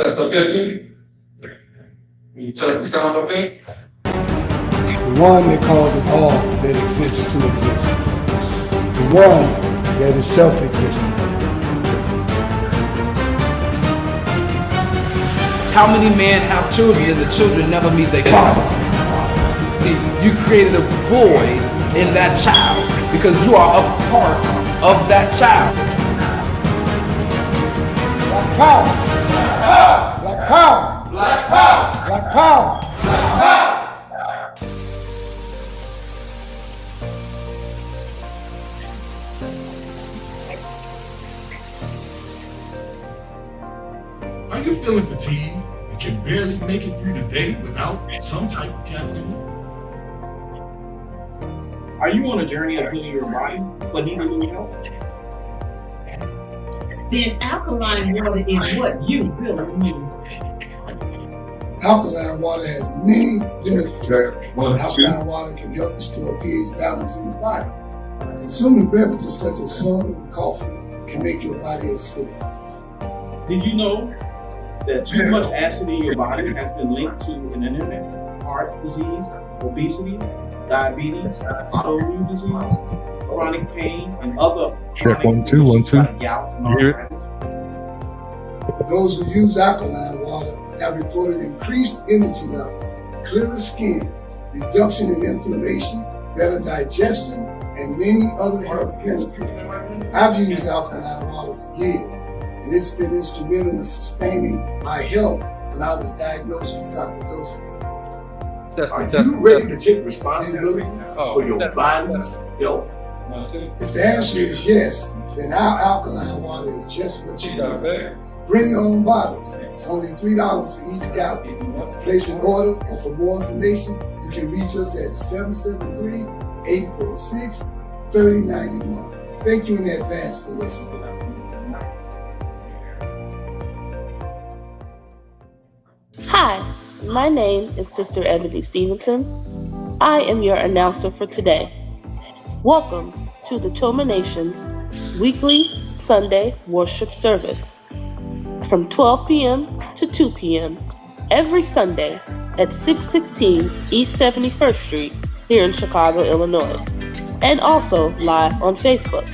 Test the 15. You check the sound okay? The one that causes all that exists to exist. The one that is self-existent. How many men have children and the children never meet their father? See, you created a void in that child because you are a part of that child. Black power! Black power! Black power! Black power! Black power! Are you feeling fatigued and can barely make it through the day without some type of caffeine? Are you on a journey of healing your body but need a little help? Then alkaline water is what you really need. Alkaline water has many benefits. Okay, 1, 2. Alkaline water can help restore pH balance in the body. Consuming beverages such as soda and coffee can make your body acidic. Did you know that too much acid in your body has been linked to an internet, heart disease, obesity, diabetes, autoimmune disease, chronic pain, and other Check chronic 1 2 1 2. like gout and You hear it? arthritis? Those who use alkaline water have reported increased energy levels, clearer skin, reduction in inflammation, better digestion, and many other health benefits. I've used alkaline water for years, and it's been instrumental in sustaining my health when I was diagnosed with sarcoidosis. Are you ready to take responsibility for your body's health? 1, 2. If the answer is yes, then our alkaline water is just what you She got need. back. Bring your own bottles. It's only $3 for each gallon. Place an order, or for more information, you can reach us at 773-846-3091. Thank you in advance for listening. Hi, my name is Sister Ebony Stevenson. I am your announcer for today. Welcome to the Toma Nation's weekly Sunday worship service from 12 p.m. to 2 p.m. every Sunday at 616 East 71st Street here in Chicago, Illinois, and also live on Facebook.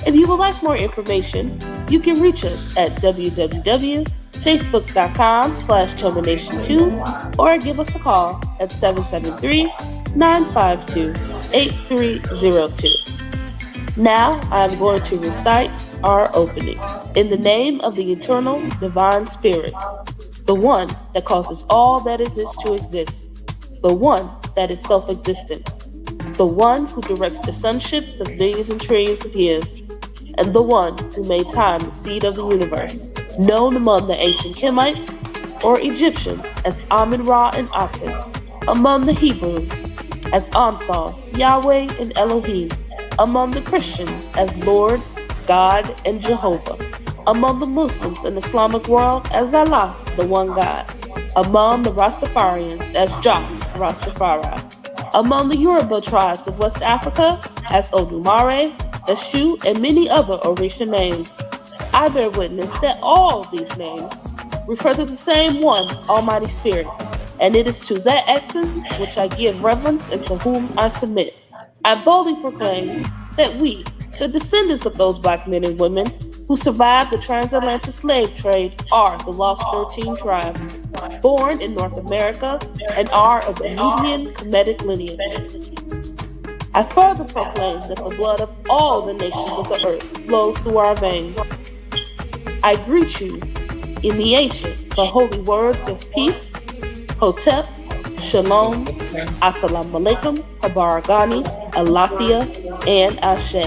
If you would like more information, you can reach us at www.facebook.com/termination2 or give us a call at 773-952-8302. Now I am going to recite our opening. In the name of the eternal divine spirit, the one that causes all that exists to exist, the one that is self-existent, the one who directs the sunships of millions and trillions of years, and the one who made time the seed of the universe, known among the ancient Kemites or Egyptians as Amun-Ra and Aton, among the Hebrews as Ansar, Yahweh, and Elohim, among the Christians as Lord, God, and Jehovah, among the Muslims and Islamic world as Allah, the one God, among the Rastafarians as Jahi, Rastafari, among the Yoruba tribes of West Africa as Omari, Eshu, and many other Orisha names. I bear witness that all these names refer to the same one, Almighty Spirit, and it is to that essence which I give reverence and to whom I submit. I boldly proclaim that we, the descendants of those black men and women who survived the transatlantic slave trade, are the Lost 13 tribe, born in North America, and are of the Nubian Kemetic lineage. I further proclaim that the blood of all the nations of the earth flows through our veins. I greet you in the ancient but holy words of peace, Hotep, Shalom, Assalamu Alaikum, Habaragani, Alafia, and Ashe.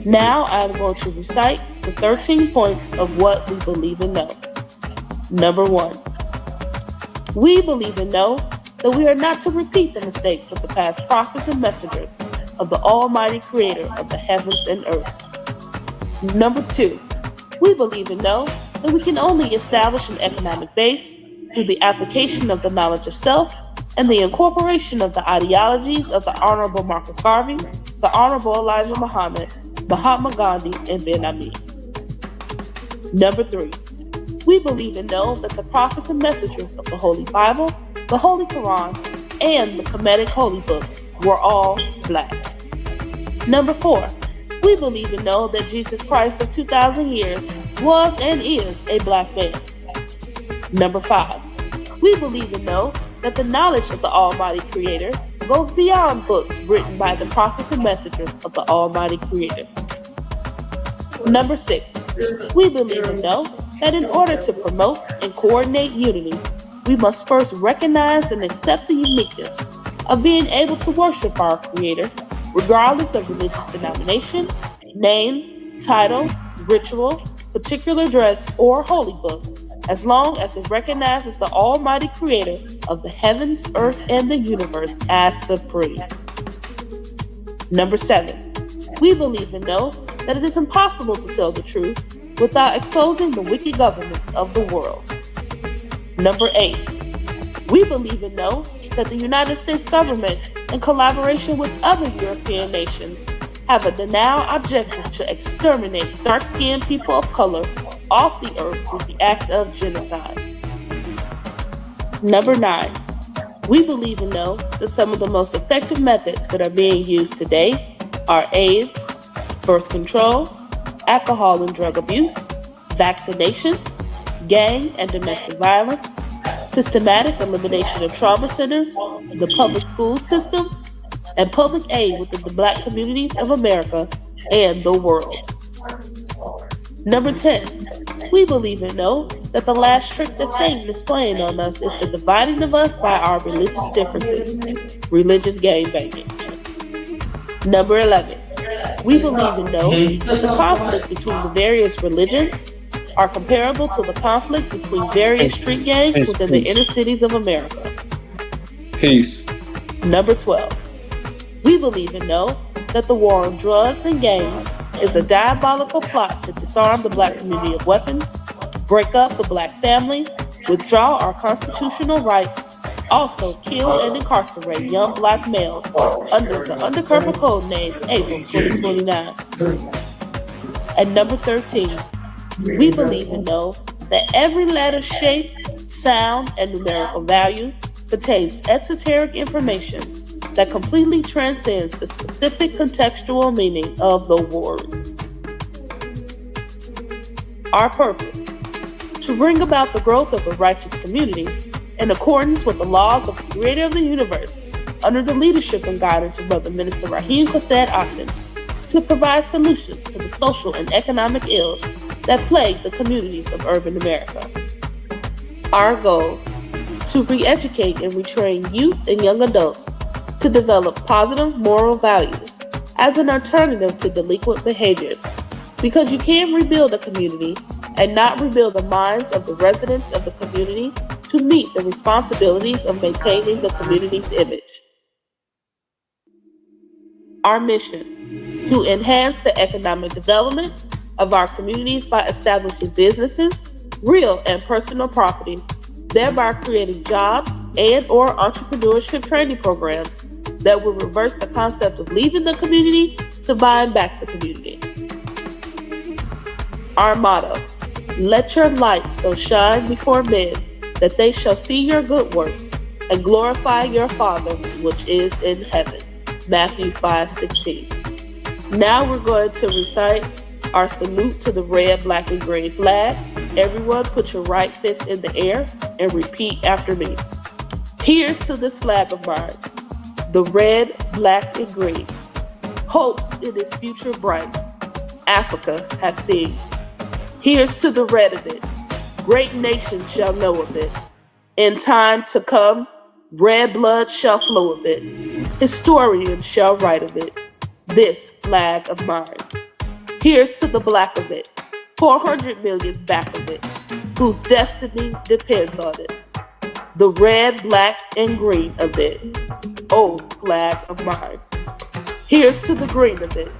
Now I am going to recite the 13 points of what we believe and know. Number 1. We believe and know that we are not to repeat the mistakes of the past prophets and messengers of the Almighty Creator of the heavens and earth. Number 2. We believe and know that we can only establish an economic base through the application of the knowledge of self and the incorporation of the ideologies of the Honorable Marcus Garvey, the Honorable Elijah Muhammad, Mahatma Gandhi, and Ben Ami. Number 3. We believe and know that the prophets and messengers of the Holy Bible, the Holy Quran, and the Kemetic Holy Books were all black. Number 4, we believe and know that Jesus Christ of 2,000 years was and is a black man. Number 5, we believe and know that the knowledge of the Almighty Creator goes beyond books written by the prophets and messengers of the Almighty Creator. Number 6, we believe and know that in order to promote and coordinate unity, we must first recognize and accept the uniqueness of being able to worship our Creator, regardless of religious denomination, name, title, ritual, particular dress, or holy book, as long as it recognizes the Almighty Creator of the heavens, earth, and the universe as supreme. Number 7, we believe and know that it is impossible to tell the truth without exposing the wicked governments of the world. Number 8, we believe and know that the United States government, in collaboration with other European nations, have a denial objective to exterminate dark-skinned people of color off the earth with the act of genocide. Number 9, we believe and know that some of the most effective methods that are being used today are AIDS, birth control, alcohol and drug abuse, vaccinations, gang and domestic violence, systematic elimination of trauma centers, the public school system, and public aid within the black communities of America and the world. Number 10, we believe and know that the last trick that Satan is playing on us is the dividing of us by our religious differences, religious gangbanging. Number 11, we believe and know that the conflict between the various religions are comparable to the conflict between various street gangs within the inner cities of America. Peace. Number 12, we believe and know that the war on drugs and gangs is a diabolical plot to disarm the black community of weapons, break up the black family, withdraw our constitutional rights, also kill and incarcerate young black males under the undercover code name April 2029. And number 13, we believe and know that every letter, shape, sound, and numerical value contains esoteric information that completely transcends the specific contextual meaning of the word. Our purpose: to bring about the growth of a righteous community in accordance with the laws of the Creator of the universe, under the leadership and guidance of Brother Minister Rahim Quasad Aton, to provide solutions to the social and economic ills that plague the communities of urban America. Our goal: to re-educate and retrain youth and young adults to develop positive moral values as an alternative to delinquent behaviors, because you can't rebuild a community and not rebuild the minds of the residents of the community to meet the responsibilities of maintaining the community's image. Our mission: to enhance the economic development of our communities by establishing businesses, real and personal properties, thereby creating jobs and/or entrepreneurship training programs that will reverse the concept of leaving the community to buying back the community. Our motto: let your light so shine before men that they shall see your good works and glorify your Father which is in heaven. Matthew 5:16. Now we're going to recite our salute to the red, black, and green flag. Everyone put your right fist in the air and repeat after me. Here's to this flag of mine, the red, black, and green. Hopes in its future bright, Africa has seen. Here's to the red of it, great nations shall know of it. In time to come, red blood shall flow of it. Historians shall write of it, this flag of mine. Here's to the black of it, 400 million's back of it, whose destiny depends on it. The red, black, and green of it, oh flag of mine. Here's to the green of it,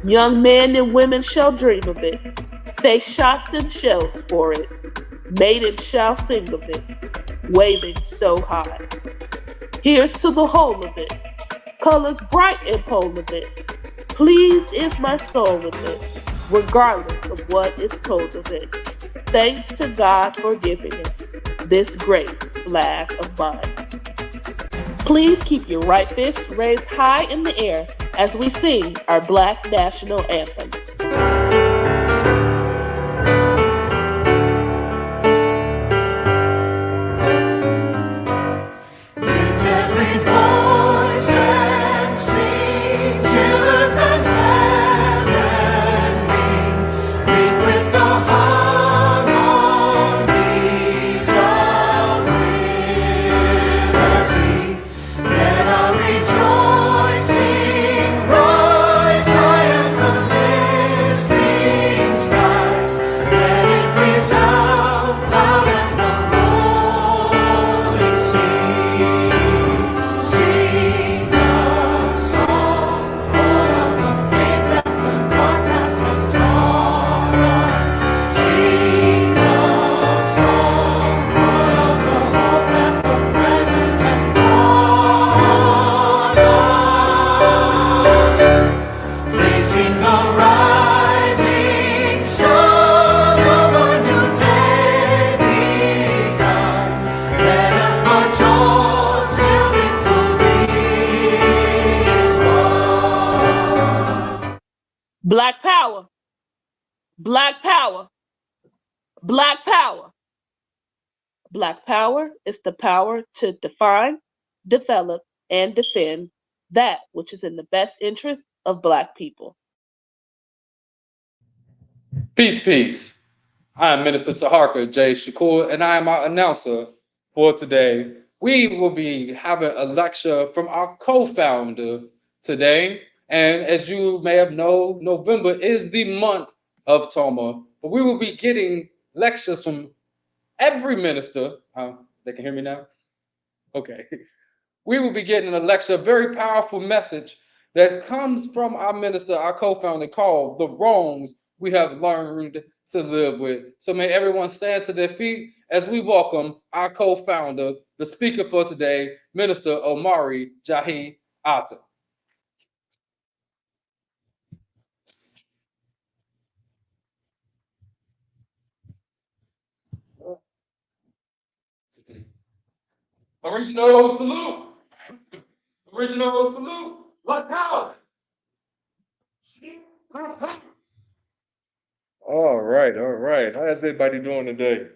young men and women shall dream of it, face shots and shells for it, maidens shall sing of it, waving so high. Here's to the whole of it, colors bright and pole of it, pleased is my soul with it, regardless of what is told of it. Thanks to God for giving it, this great flag of mine. Please keep your right fist raised high in the air as we sing our Black National Anthem. Black power, black power, black power. Black power is the power to define, develop, and defend that which is in the best interest of Black people. Peace, peace. I am Minister Taharka J. Shakur, and I am our announcer for today. We will be having a lecture from our co-founder today. And as you may have known, November is the month of Toma. But we will be getting lectures from every minister. They can hear me now? Okay. We will be getting a lecture, a very powerful message that comes from our minister, our co-founder, called The Wrongs We Have Learned to Live With. So may everyone stand to their feet as we welcome our co-founder, the speaker for today, Minister Omari Jahi Aton. Original salute. Original salute. What powers? All right, all right. How's everybody doing today?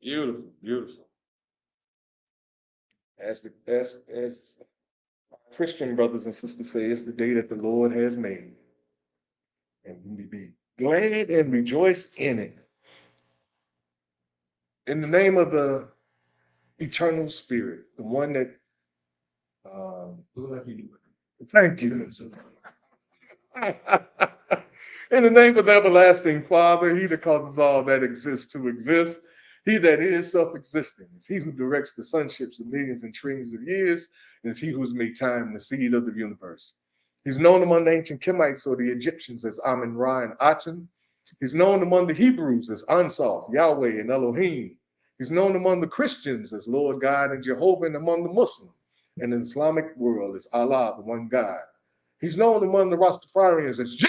Beautiful, beautiful. As Christian brothers and sisters say, it's the day that the Lord has made. And we be glad and rejoice in it. In the name of the eternal spirit, the one that thank you. In the name of the everlasting Father, he that causes all that exists to exist, he that is self-existing, is he who directs the sunships of millions and trillions of years, and is he who has made time the seed of the universe. He's known among the ancient Kemites or the Egyptians as Amun-Ra and Aton. He's known among the Hebrews as Ansar, Yahweh, and Elohim. He's known among the Christians as Lord God and Jehovah, and among the Muslim and the Islamic world as Allah, the one God. He's known among the Rastafarians as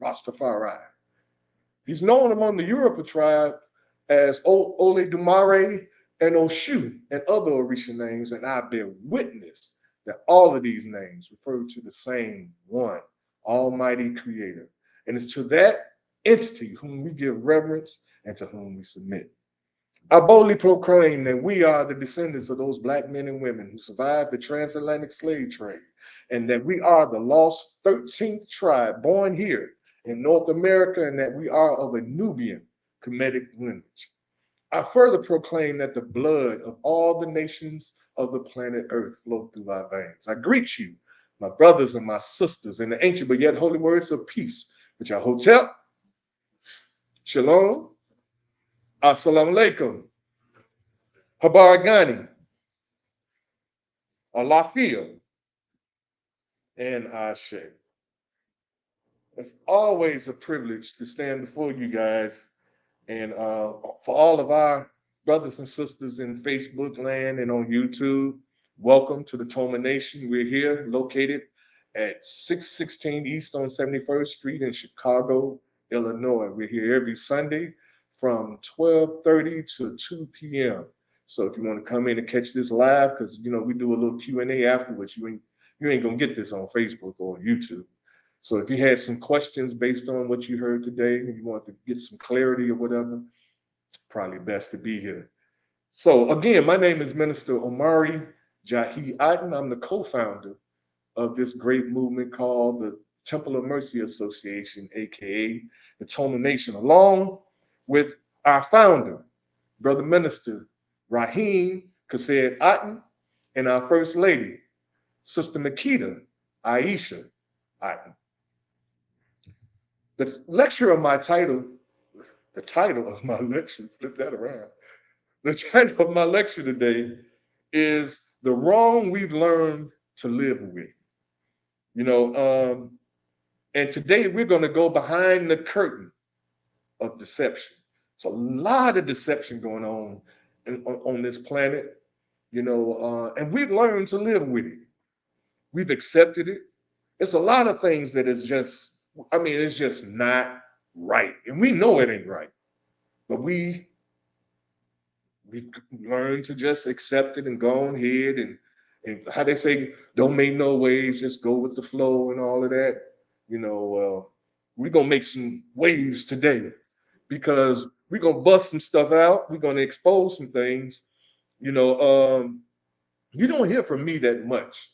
Rastafari. He's known among the Yoruba tribe as Oledumare and Oshu and other Orisha names, and I bear witness that all of these names refer to the same one, Almighty Creator. And it's to that entity whom we give reverence and to whom we submit. I boldly proclaim that we are the descendants of those Black men and women who survived the transatlantic slave trade, and that we are the lost 13th tribe born here in North America, and that we are of a Nubian Kemetic lineage. I further proclaim that the blood of all the nations of the planet Earth flow through our veins. I greet you, my brothers and my sisters, in the ancient but yet holy words of peace, which are Hotep, Shalom, Assalamu alaikum, Habaragani, Alafia, and Ashe. It's always a privilege to stand before you guys, and for all of our brothers and sisters in Facebook land and on YouTube, welcome to the Toma Nation. We're here located at 616 East on 71st Street in Chicago, Illinois. We're here every Sunday from 12:30 to 2 p.m. So if you want to come in and catch this live, because we do a little Q&A afterwards, you ain't gonna get this on Facebook or YouTube. So if you had some questions based on what you heard today and you want to get some clarity or whatever, probably best to be here. So again, my name is Minister Omari Jahi Aton. I'm the co-founder of this great movement called the Temple of Mercy Association, aka the Tona Nation, along with our founder, Brother Minister Rahim Kased Aton, and our First Lady, Sister Makita Aisha Aton. The lecture of my title, the title of my lecture, flip that around. The title of my lecture today is The Wrong We've Learned to Live With. And today we're going to go behind the curtain of deception. It's a lot of deception going on this planet, and we've learned to live with it. We've accepted it. It's a lot of things that is just, it's just not right. And we know it ain't right. But we've learned to just accept it and go on ahead and how they say, don't make no waves, just go with the flow and all of that. We're going to make some waves today because we're going to bust some stuff out. We're going to expose some things. You don't hear from me that much.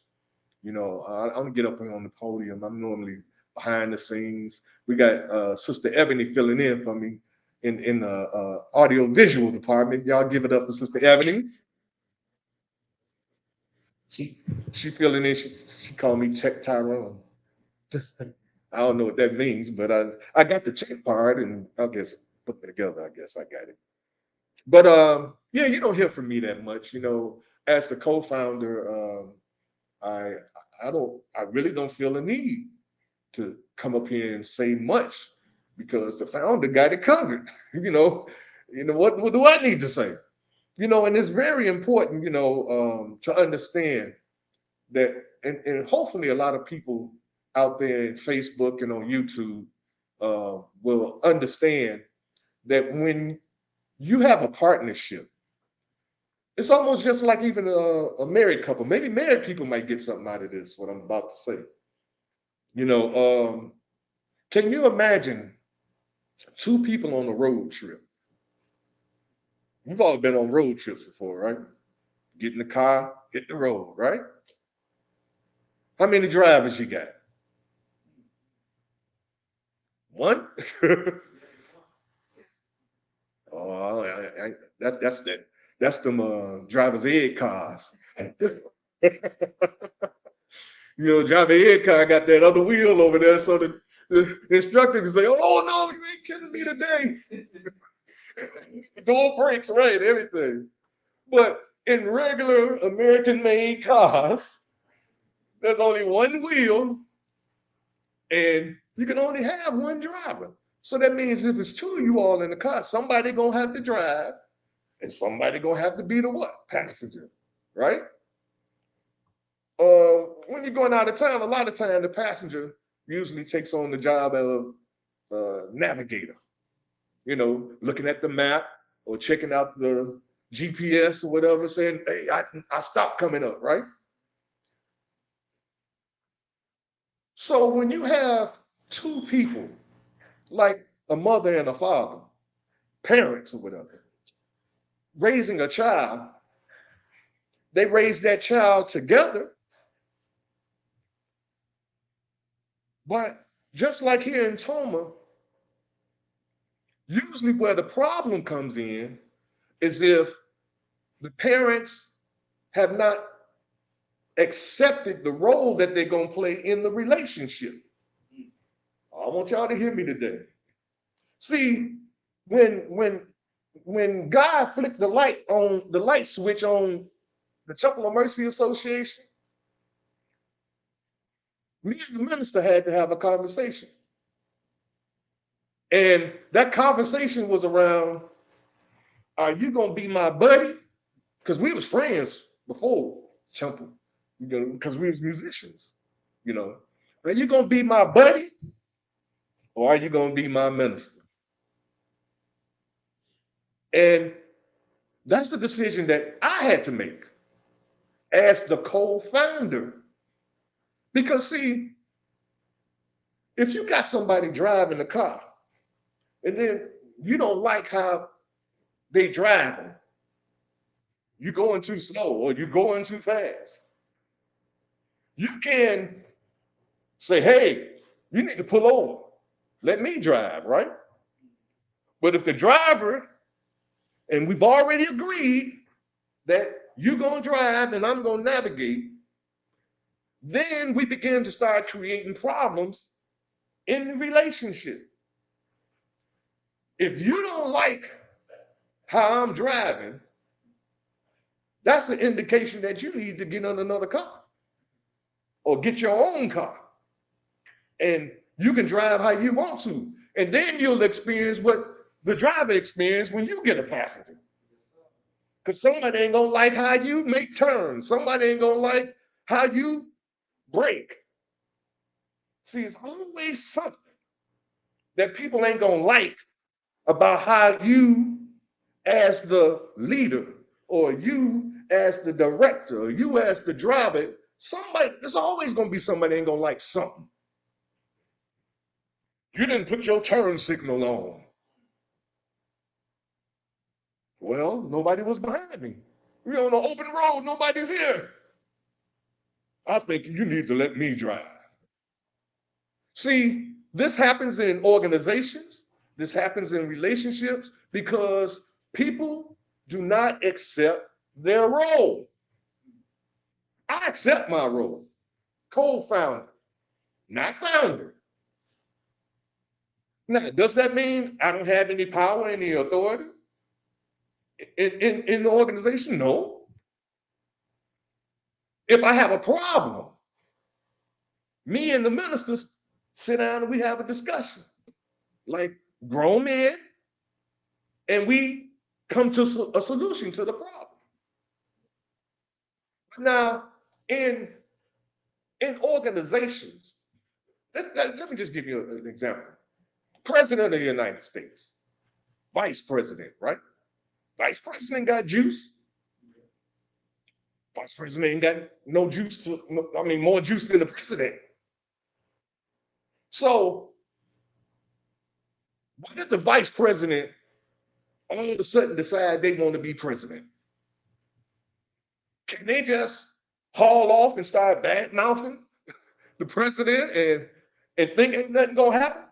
I don't get up on the podium. I'm normally behind the scenes. We got Sister Ebony filling in for me in the audio visual department. Y'all give it up for Sister Ebony. She filling in. She called me Tech Tyrone. I don't know what that means, but I got the tech part, and I guess put it together. I guess I got it. But yeah, you don't hear from me that much. As the co-founder, I really don't feel a need to come up here and say much because the founder got it covered. What do I need to say? And it's very important, to understand that, and hopefully a lot of people out there in Facebook and on YouTube will understand that when you have a partnership, it's almost just like even a married couple. Maybe married people might get something out of this, what I'm about to say. Can you imagine two people on a road trip? You've all been on road trips before, right? Get in the car, hit the road, right? How many drivers you got? One? Oh, that's them driver's ed cars. Driver ed car got that other wheel over there, so the instructor can say, "Oh no, you ain't kidding me today." Door brakes, right? Everything. But in regular American-made cars, there's only one wheel, and you can only have one driver. So that means if it's two of you all in the car, somebody gonna have to drive, and somebody gonna have to be the what? Passenger, right? When you're going out of town, a lot of time the passenger usually takes on the job of navigator. Looking at the map or checking out the GPS or whatever, saying, "Hey, I stopped coming up," right? So when you have two people, like a mother and a father, parents or whatever, raising a child, they raise that child together. But just like here in Toma, usually where the problem comes in is if the parents have not accepted the role that they're going to play in the relationship. I want y'all to hear me today. See, when God flicked the light switch on the Temple of Mercy Association, me and the minister had to have a conversation. And that conversation was around, are you going to be my buddy? Because we was friends before Temple, because we was musicians, Are you going to be my buddy? or are you going to be my minister? And that's the decision that I had to make as the co-founder. Because see, if you got somebody driving the car and then you don't like how they driving, you're going too slow or you're going too fast, you can say, hey, you need to pull over. Let me drive, right? But if the driver, and we've already agreed that you're going to drive and I'm going to navigate, then we begin to start creating problems in the relationship. If you don't like how I'm driving, that's an indication that you need to get on another car or get your own car. And you can drive how you want to. And then you'll experience what the driver experienced when you get a passenger. Because somebody ain't gonna like how you make turns. Somebody ain't gonna like how you brake. See, it's always something that people ain't gonna like about how you, as the leader, or you as the director, or you as the driver, somebody, there's always gonna be somebody ain't gonna like something. You didn't put your turn signal on. Well, nobody was behind me. We're on an open road, nobody's here. I think you need to let me drive. See, this happens in organizations, this happens in relationships because people do not accept their role. I accept my role, co-founder, not founder. Now, does that mean I don't have any power, any authority in the organization? No. If I have a problem, me and the ministers sit down and we have a discussion, like grown men, and we come to a solution to the problem. Now, in organizations, let me just give you an example. President of the United States, vice president, right? Vice president got juice. Vice president ain't got no juice more juice than the president. So, what if the vice president all of a sudden decide they want to be president? Can they just haul off and start bad mouthing the president and think ain't nothing gonna happen?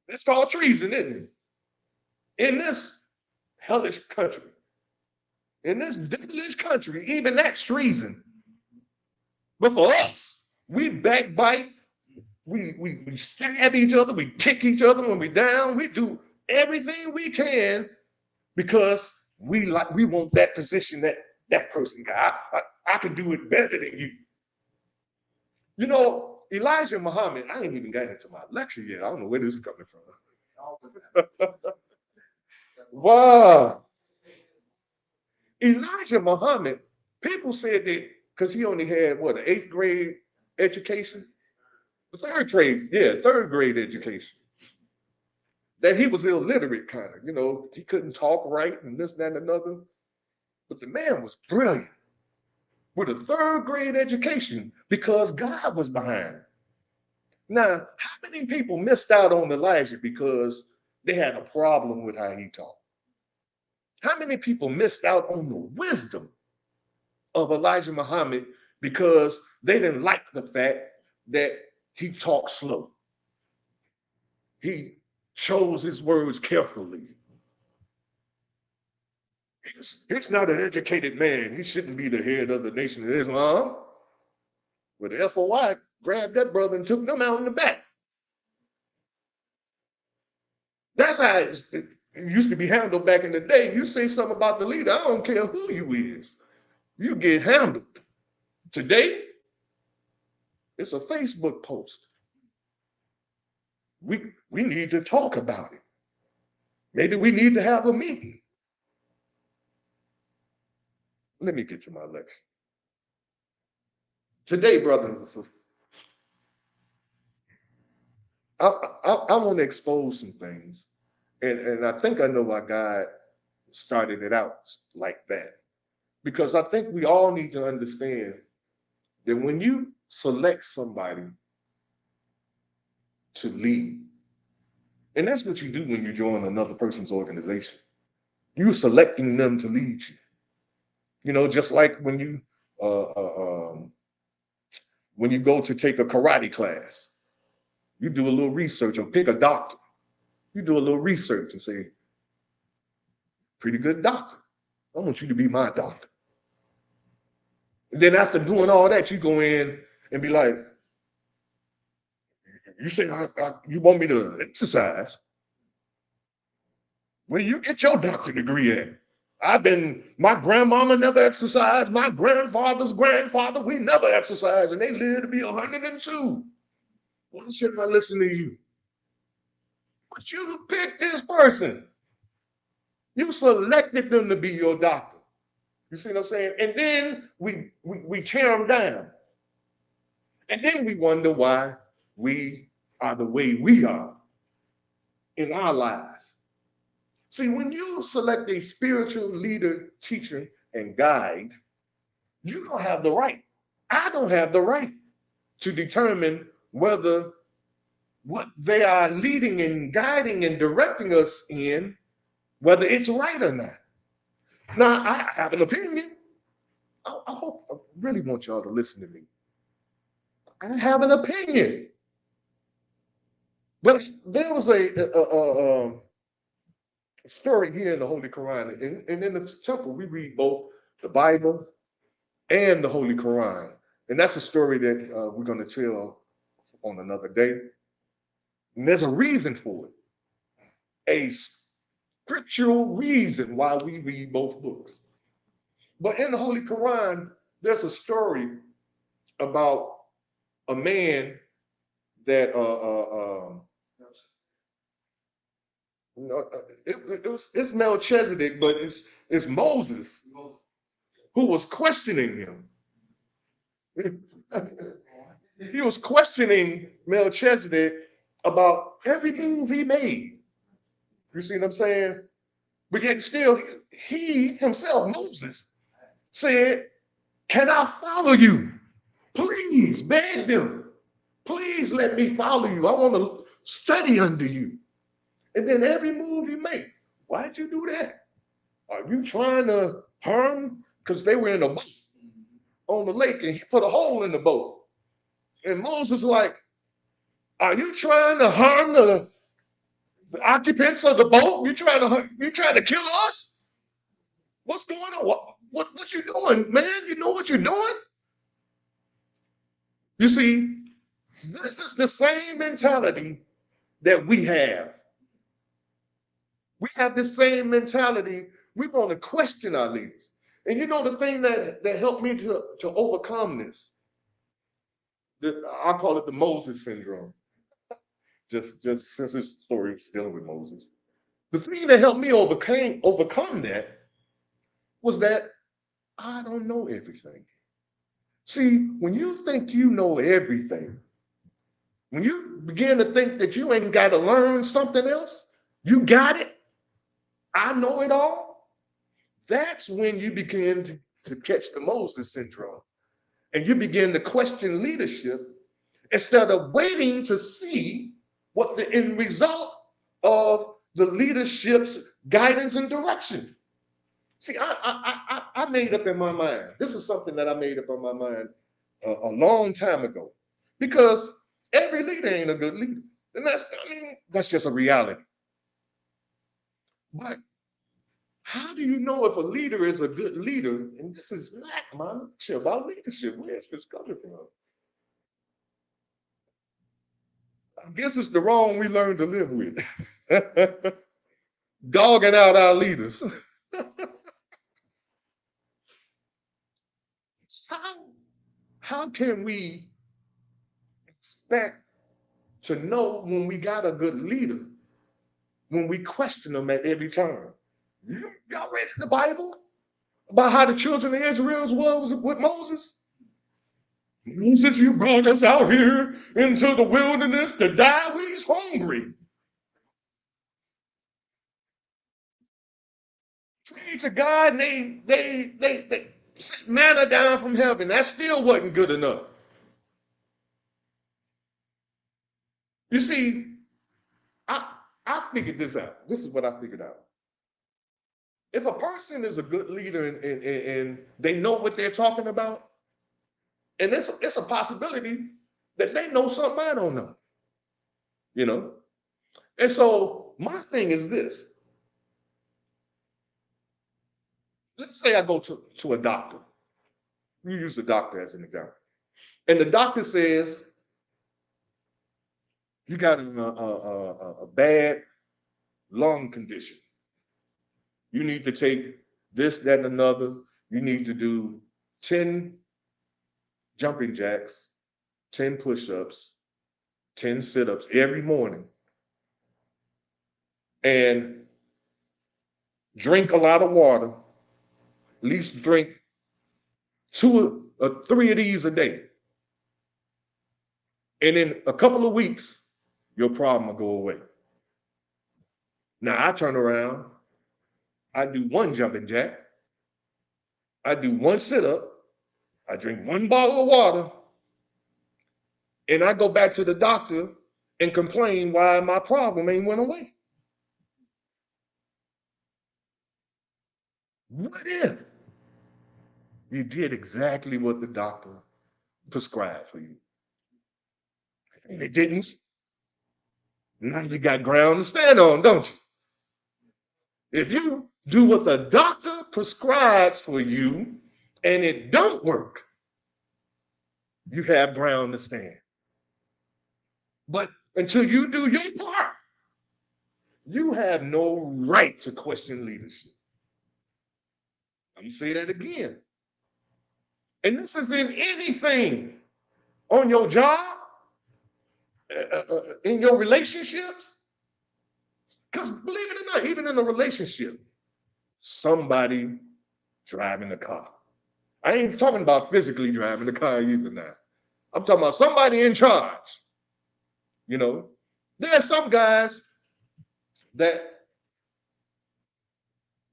It's called treason, isn't it? In this hellish country, in this devilish country, even that's treason. But for us, we backbite, we stab each other, we kick each other when we're down, we do everything we can because we want that position that person got. I can do it better than you. You know, Elijah Muhammad, I ain't even got into my lecture yet. I don't know where this is coming from. Wow. Elijah Muhammad, people said that because he only had what, an 8th grade education? Third grade education. That he was illiterate, kind of, he couldn't talk right and this, that, and another. But the man was brilliant with a 3rd grade education because God was behind him. Now, how many people missed out on Elijah because they had a problem with how he talked? How many people missed out on the wisdom of Elijah Muhammad because they didn't like the fact that he talked slow? He chose his words carefully. He's not an educated man. He shouldn't be the head of the Nation of Islam. But the FOI grabbed that brother and took them out in the back. That's how it used to be handled back in the day. You say something about the leader, I don't care who you is. You get handled. Today, it's a Facebook post. We need to talk about it. Maybe we need to have a meeting. Let me get to my lecture. Today, brothers and sisters, I want to expose some things, and I think I know why God started it out like that, because I think we all need to understand that when you select somebody to lead, and that's what you do when you join another person's organization, you're selecting them to lead you. You know, just like uh, uh, um, when you go to take a karate class, you do a little research, or pick a doctor. You do a little research and say, pretty good doctor. I want you to be my doctor. And then after doing all that, you go in and be like, you say, you want me to exercise? Where you get your doctor degree at? My grandmama never exercised. My grandfather's grandfather, we never exercised, and they lived to be 102. Why should I listen to you? But you picked this person. You selected them to be your doctor. You see what I'm saying? And then we tear them down. And then we wonder why we are the way we are in our lives. See, when you select a spiritual leader, teacher, and guide, you don't have the right. I don't have the right to determine whether what they are leading and guiding and directing us in, whether it's right or not. Now, I have an opinion. I really want y'all to listen to me. I have an opinion. But there was a story here in the Holy Quran. And in the temple, we read both the Bible and the Holy Quran. And that's a story that we're going to tell on another day. And there's a reason for it, a scriptural reason why we read both books. But in the Holy Quran, there's a story about a man that it's Melchizedek, but it's Moses who was questioning him. He was questioning Melchizedek about every move he made. You see what I'm saying? But yet still, he himself, Moses, said, "Can I follow you? Please," begged him. "Please let me follow you. I want to study under you." And then every move you make, why'd you do that? Are you trying to harm? Because they were in a boat on the lake and he put a hole in the boat. And Moses like, "Are you trying to harm the occupants of the boat? You trying to kill us? What's going on? What you doing, man? You know what you're doing?" You see, this is the same mentality that we have. We have this same mentality. We want to question our leaders. And you know the thing that helped me to overcome this, I call it the Moses syndrome. Just since this story is dealing with Moses. The thing that helped me overcome that was that I don't know everything. See, when you think you know everything, when you begin to think that you ain't got to learn something else, you got it, I know it all, that's when you begin to catch the Moses syndrome. And you begin to question leadership instead of waiting to see what the end result of the leadership's guidance and direction. See, I made up in my mind. This is something that I made up in my mind a long time ago, because every leader ain't a good leader, and that's just a reality. But how do you know if a leader is a good leader? And this is not my lecture about leadership. Where's this coming from? I guess it's the wrong we learned to live with. Dogging out our leaders. How can we expect to know when we got a good leader when we question them at every turn? Y'all read in the Bible about how the children of Israel was with Moses? Moses, you brought us out here into the wilderness to die. We's hungry. Pray to God, and they sent manna down from heaven. That still wasn't good enough. You see, I figured this out. This is what I figured out. If a person is a good leader and they know what they're talking about, and it's a possibility that they know something I don't know, you know? And so my thing is this. Let's say I go to a doctor. You use the doctor as an example. And the doctor says, you got a bad lung condition. You need to take this, that, and another. You need to do 10 jumping jacks, 10 push-ups, 10 sit-ups every morning, and drink a lot of water. At least drink 2 or 3 of these a day. And in a couple of weeks, your problem will go away. Now I turn around, I do 1 jumping jack, I do 1 sit-up, I drink 1 bottle of water, and I go back to the doctor and complain why my problem ain't went away. What if you did exactly what the doctor prescribed for you? And it didn't. Now you got ground to stand on, don't you? If you do what the doctor prescribes for you and it don't work, you have ground to stand. But until you do your part, you have no right to question leadership. I'm gonna say that again. And this is in anything, on your job, in your relationships. Because believe it or not, even in a relationship, somebody driving the car. I ain't talking about physically driving the car either now. I'm talking about somebody in charge. You know, there are some guys that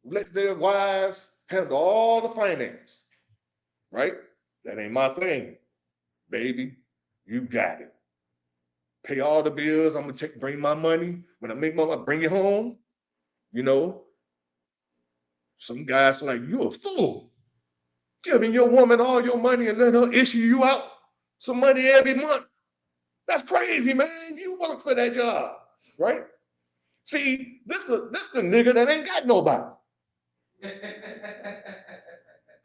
let their wives handle all the finance, right? That ain't my thing, baby. You got it. Pay all the bills. I'm gonna bring my money. When I make my money, bring it home. You know, some guys are like, you a fool. Giving your woman all your money and let her issue you out some money every month. That's crazy, man. You work for that job, right? See, this the nigga that ain't got nobody.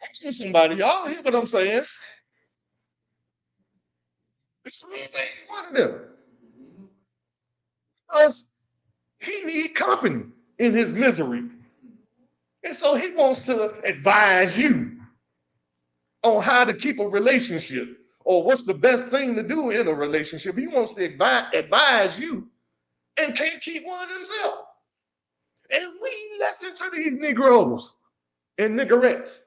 Ask somebody, y'all hear what I'm saying? It's me, man. He's one of them. Because he need company in his misery. And so he wants to advise you on how to keep a relationship or what's the best thing to do in a relationship. He wants to advise you and can't keep one himself. And we listen to these Negroes and niggerettes.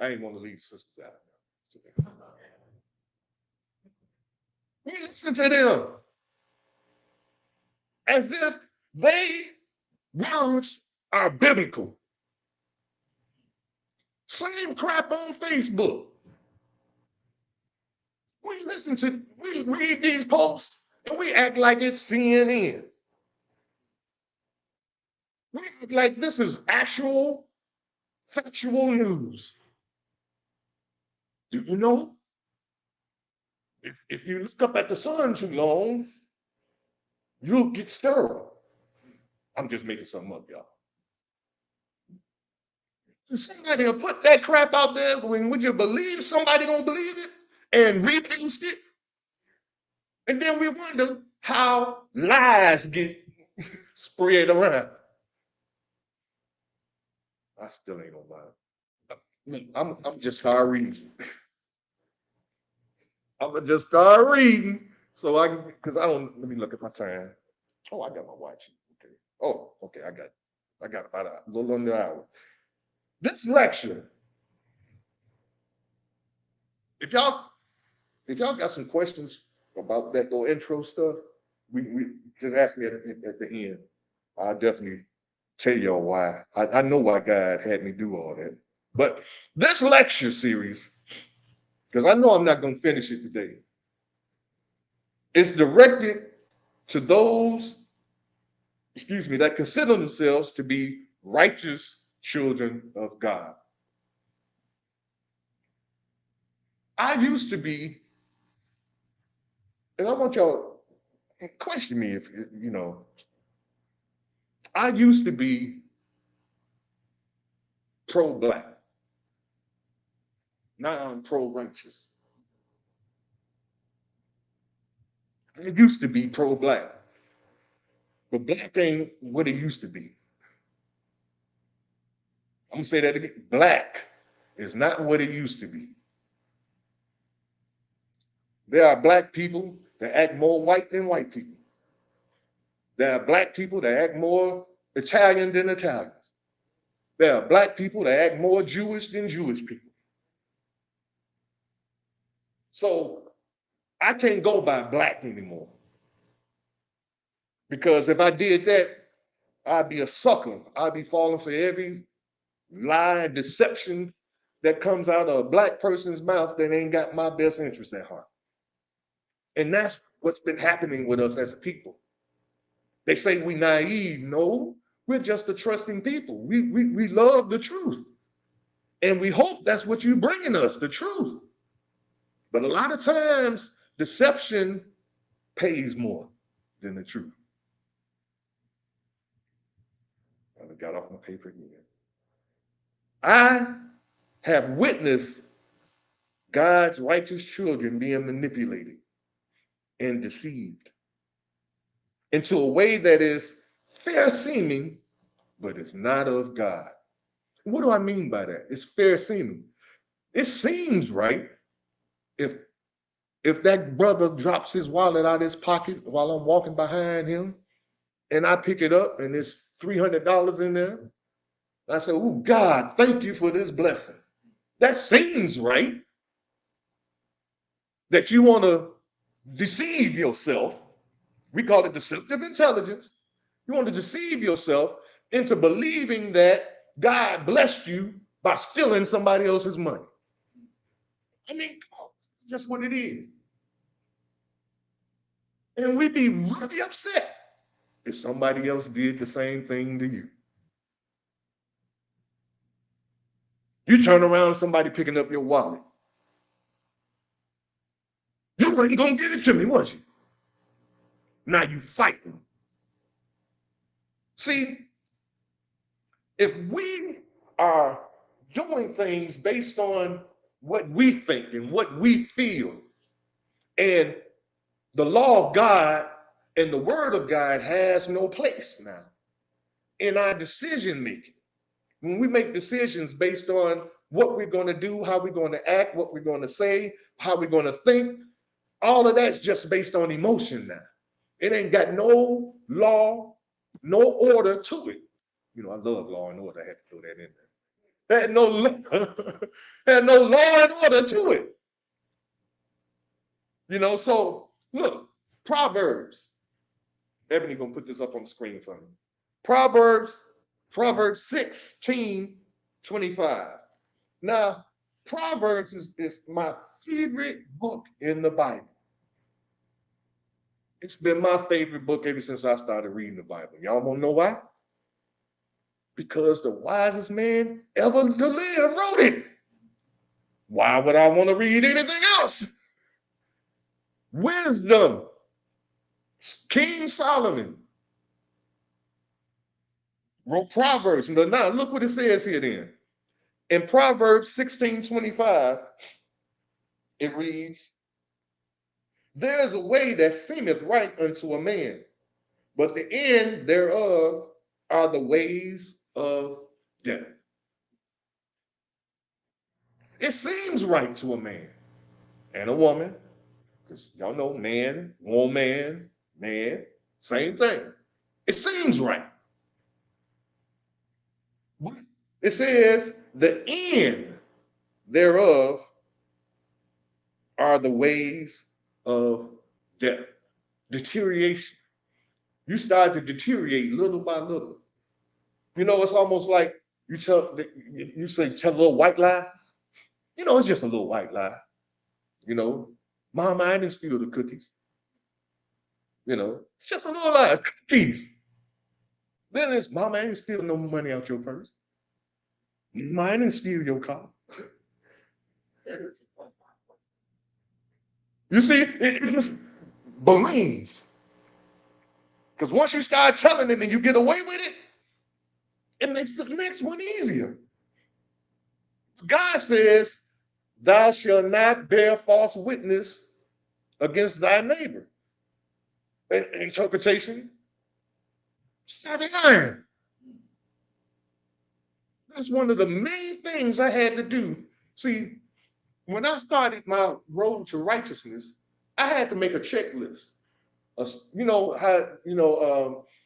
I ain't want to leave sisters out. We listen to them as if they words are biblical. Same crap on Facebook. We read these posts and we act like it's CNN. We act like this is actual factual news. Do you know? If you look up at the sun too long, you'll get sterile. I'm just making something up, y'all. Somebody will put that crap out there, would you believe somebody gonna believe it and repost it? And then we wonder how lies get spread around. I still ain't gonna lie. I'm just start reading. I'm gonna just start reading so I can, because I don't. Let me look at my time. Oh, I got my watch. Okay. Oh, okay. I got about a little under an hour. This lecture If y'all got some questions about that little intro stuff, we just ask me at the end. I'll definitely tell y'all why. I know why God had me do all that. But this lecture series, because I know I'm not going to finish it today, it's directed to those, that consider themselves to be righteous children of God. I used to be, and I want y'all to question me if I used to be pro-black. Now I'm pro-righteous. I used to be pro-black, but black ain't what it used to be. I'm gonna say that again. Black is not what it used to be. There are black people that act more white than white people. There are black people that act more Italian than Italians. There are black people that act more Jewish than Jewish people. So I can't go by black anymore. Because if I did that, I'd be a sucker. I'd be falling for every lie and deception that comes out of a black person's mouth that ain't got my best interest at heart. And that's what's been happening with us as a people. They say we naive. No, we're just a trusting people. We love the truth. And we hope that's what you're bringing us, the truth. But a lot of times, deception pays more than the truth. I got off my paper again. I have witnessed God's righteous children being manipulated and deceived into a way that is fair seeming, but it's not of God. What do I mean by that? It's fair seeming. It seems right if that brother drops his wallet out of his pocket while I'm walking behind him and I pick it up and there's $300 in there. I say, oh, God, thank you for this blessing. That seems right. That you want to deceive yourself. We call it deceptive intelligence. You want to deceive yourself into believing that God blessed you by stealing somebody else's money. I mean, it's just what it is. And we'd be really upset if somebody else did the same thing to you. You turn around and somebody picking up your wallet. You weren't going to give it to me, was you? Now you fighting. See, if we are doing things based on what we think and what we feel, and the law of God and the word of God has no place now in our decision making. When we make decisions based on what we're going to do, how we're going to act, what we're going to say, how we're going to think, all of that's just based on emotion now. It ain't got no law, no order to it. You know, I love law and order. I had to throw that in there. Had no law and order to it. You know, so look, Proverbs. Ebony gonna put this up on the screen for me. Proverbs 16:25. Now, Proverbs is my favorite book in the Bible. It's been my favorite book ever since I started reading the Bible. Y'all wanna know why? Because the wisest man ever to live wrote it. Why would I want to read anything else? Wisdom. King Solomon wrote Proverbs. Now look what it says here then. In Proverbs 16:25, it reads, there is a way that seemeth right unto a man, but the end thereof are the ways of death. It seems right to a man and a woman, because y'all know man, woman, man, same thing. It seems right. It says the end thereof are the ways of death, deterioration. You start to deteriorate little by little. You know, it's almost like you say tell a little white lie. You know, it's just a little white lie. You know, Mama, I didn't steal the cookies. You know, it's just a little lie, cookies. Then it's Mama, I didn't steal no money out your purse. Mama, I didn't steal your car. You see, it just balloons. Because once you start telling it and you get away with it, it makes the next one easier. God says, thou shalt not bear false witness against thy neighbor. Interpretation, stop lying. That's one of the main things I had to do. See, when I started my road to righteousness, I had to make a checklist. You know how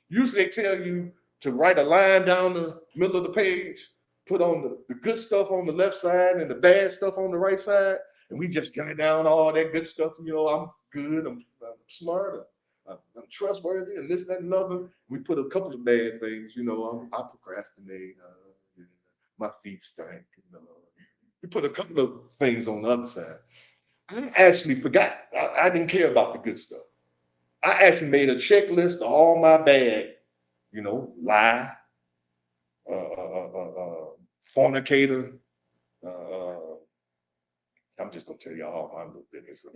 usually they tell you to write a line down the middle of the page, put on the good stuff on the left side and the bad stuff on the right side, and we just jot down all that good stuff. You know, I'm good, I'm smart, I'm trustworthy, and this, that, and another. We put a couple of bad things. You know, I procrastinate, my feet stink. You know, we put a couple of things on the other side. I actually forgot. I didn't care about the good stuff. I actually made a checklist of all my bad, you know, lie, fornicator. I'm just gonna tell you all my little business.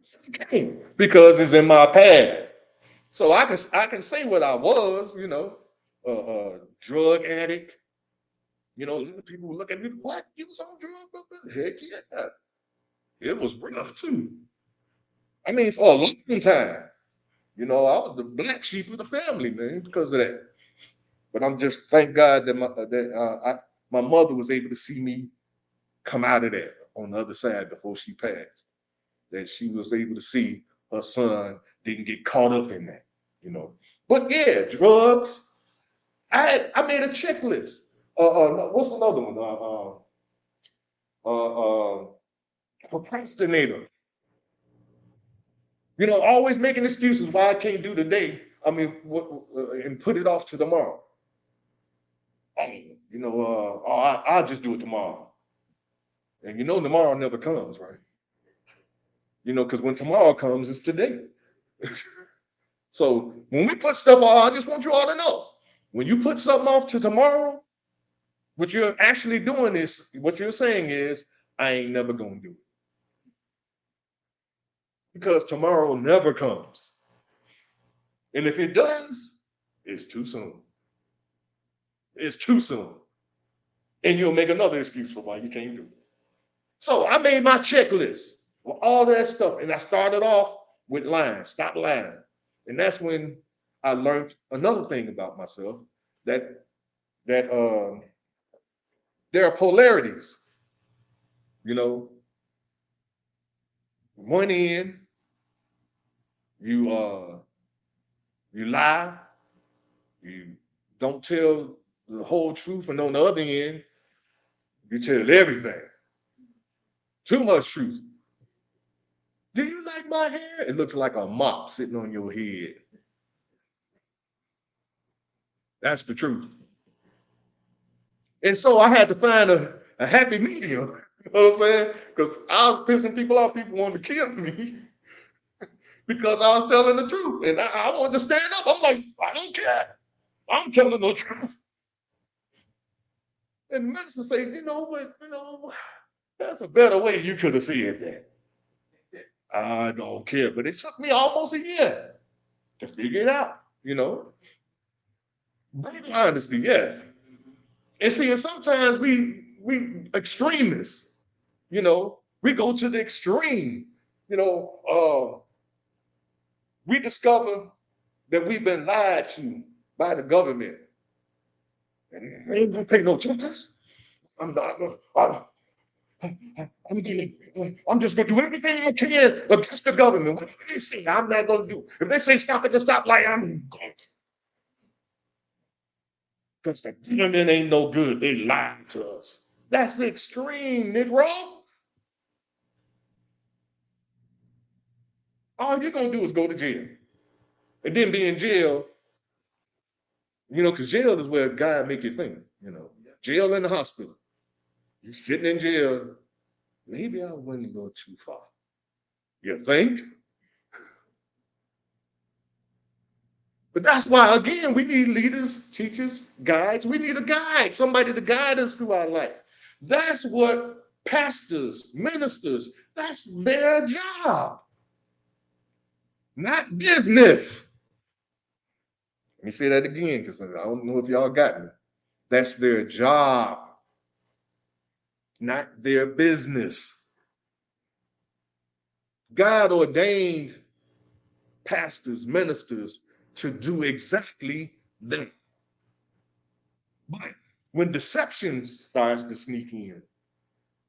It's okay because it's in my past. So I can say what I was, you know, drug addict. You know, people look at me, what? You was on drugs? Heck yeah. It was rough too. I mean, for a long time. You know, I was the black sheep of the family, man, because of that. But I'm just thank God that my mother was able to see me come out of that on the other side before she passed. That she was able to see her son didn't get caught up in that, you know. But yeah, drugs. I made a checklist. What's another one? Procrastinator. You know, always making excuses why I can't do today. I mean, and put it off to tomorrow. You know, I'll just do it tomorrow. And you know, tomorrow never comes, right? You know, because when tomorrow comes, it's today. So when we put stuff on, I just want you all to know, when you put something off to tomorrow, what you're actually doing is, what you're saying is, I ain't never gonna do it. Because tomorrow never comes. And if it does, it's too soon. It's too soon. And you'll make another excuse for why you can't do it. So I made my checklist with all that stuff. And I started off with lying, stop lying. And that's when I learned another thing about myself, that there are polarities. You know, one end, you lie, you don't tell the whole truth, and on the other end, you tell everything. Too much truth. Do you like my hair? It looks like a mop sitting on your head. That's the truth. And so I had to find a happy medium. You know what I'm saying? Because I was pissing people off. People wanted to kill me because I was telling the truth. And I wanted to stand up. I'm like, I don't care. I'm telling the truth. And the minister said, that's a better way you could have said that. I don't care. But it took me almost a year to figure it out, you know. Brutal honesty, yes. And see, and sometimes we extremists, you know, we go to the extreme, you know. We discover that we've been lied to by the government. And they ain't gonna pay no justice. I'm just gonna do everything I can against the government. Whatever they say, I'm not gonna do. If they say stop at the stoplight, I'm going to. Because the government ain't no good. They lied to us. That's extreme, Negro. All you're gonna do is go to jail. And then be in jail, because jail is where God make you think, Jail in the hospital. You sitting in jail, maybe I went a little too far. You think? But that's why, again, we need leaders, teachers, guides. We need a guide, somebody to guide us through our life. That's what pastors, ministers, that's their job, not business. Let me say that again, because I don't know if y'all got me. That's their job, not their business. God ordained pastors, ministers to do exactly that. But when deception starts to sneak in,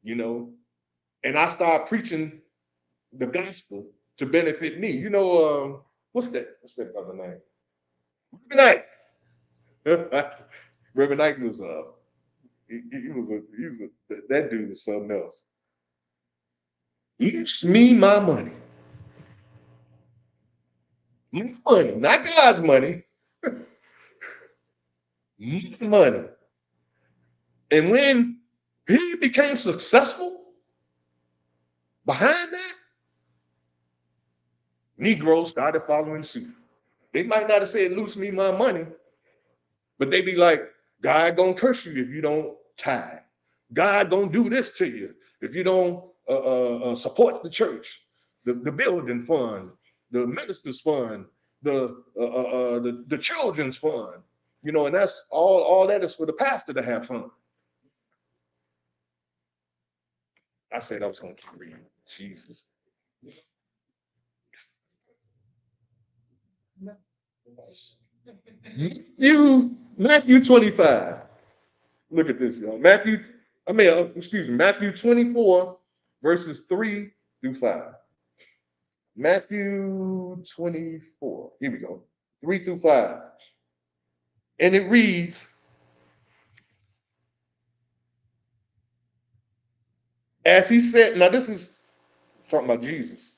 and I start preaching the gospel to benefit me, what's that brother name? Reverend Knight. Reverend Knight was that dude was something else. Leaves me my money. My money, not God's money. My money. And when he became successful behind that, Negroes started following suit. They might not have said, "Loose me my money," but they be like, "God gonna curse you if you don't tithe. God gonna do this to you if you don't support the church, the building fund, the ministers fund, the children's fund." And that's all that is for the pastor to have fun. I said I was gonna keep reading. Jesus. Matthew 25. Look at this, y'all. Matthew 24, verses 3 through 5. Matthew 24. Here we go. 3 through 5. And it reads, as he said, now this is talking about Jesus.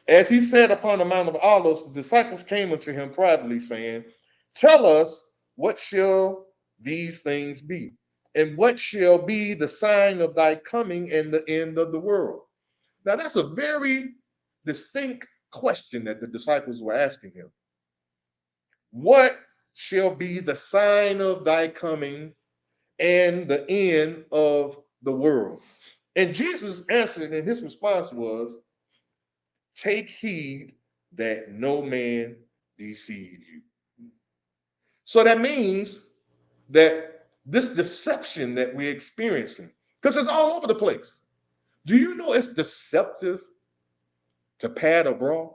As he sat upon the Mount of Olives, the disciples came unto him privately, saying, "Tell us, what shall these things be? And what shall be the sign of thy coming and the end of the world?" Now, that's a very distinct question that the disciples were asking him. What shall be the sign of thy coming and the end of the world? And Jesus answered, and his response was, "Take heed that no man deceive you." So that means that this deception that we're experiencing, because it's all over the place. Do you know it's deceptive to pad a bra?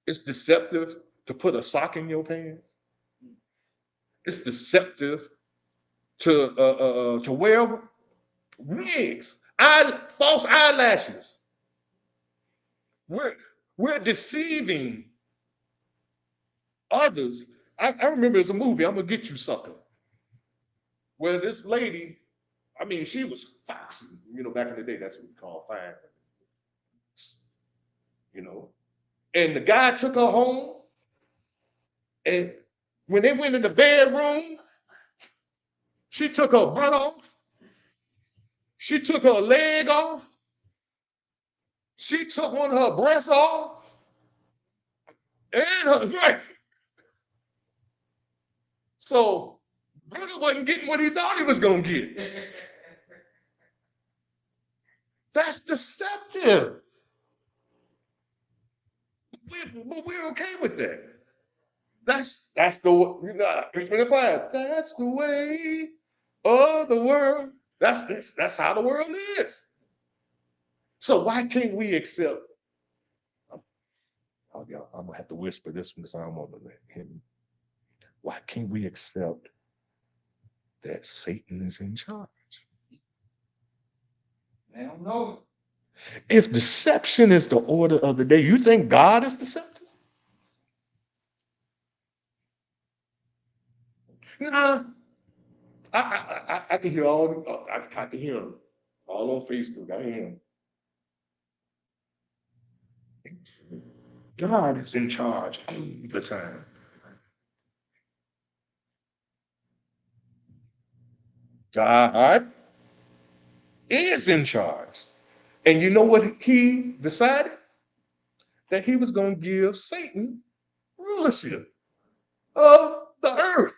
It's deceptive to put a sock in your pants. It's deceptive to wear wigs, false eyelashes. We're deceiving others. I remember there's a movie, "I'm Gonna Get You, Sucker," where this lady, she was foxy. Back in the day, that's what we call fine. And the guy took her home, and when they went in the bedroom, she took her butt off. She took her leg off. She took one of her breasts off. And her right. So brother wasn't getting what he thought he was gonna get. That's deceptive. But we're okay with that. That's the 25. That's the way of the world. That's how the world is. So why can't we accept? I'm gonna have to whisper this one because I don't want to let him. Why can't we accept that Satan is in charge? They don't know. If deception is the order of the day, you think God is deceptive? Nah. I can hear all, I can hear them all on Facebook. I hear them. God is in charge all the time. God is in charge. And you know what he decided? That he was going to give Satan rulership of the earth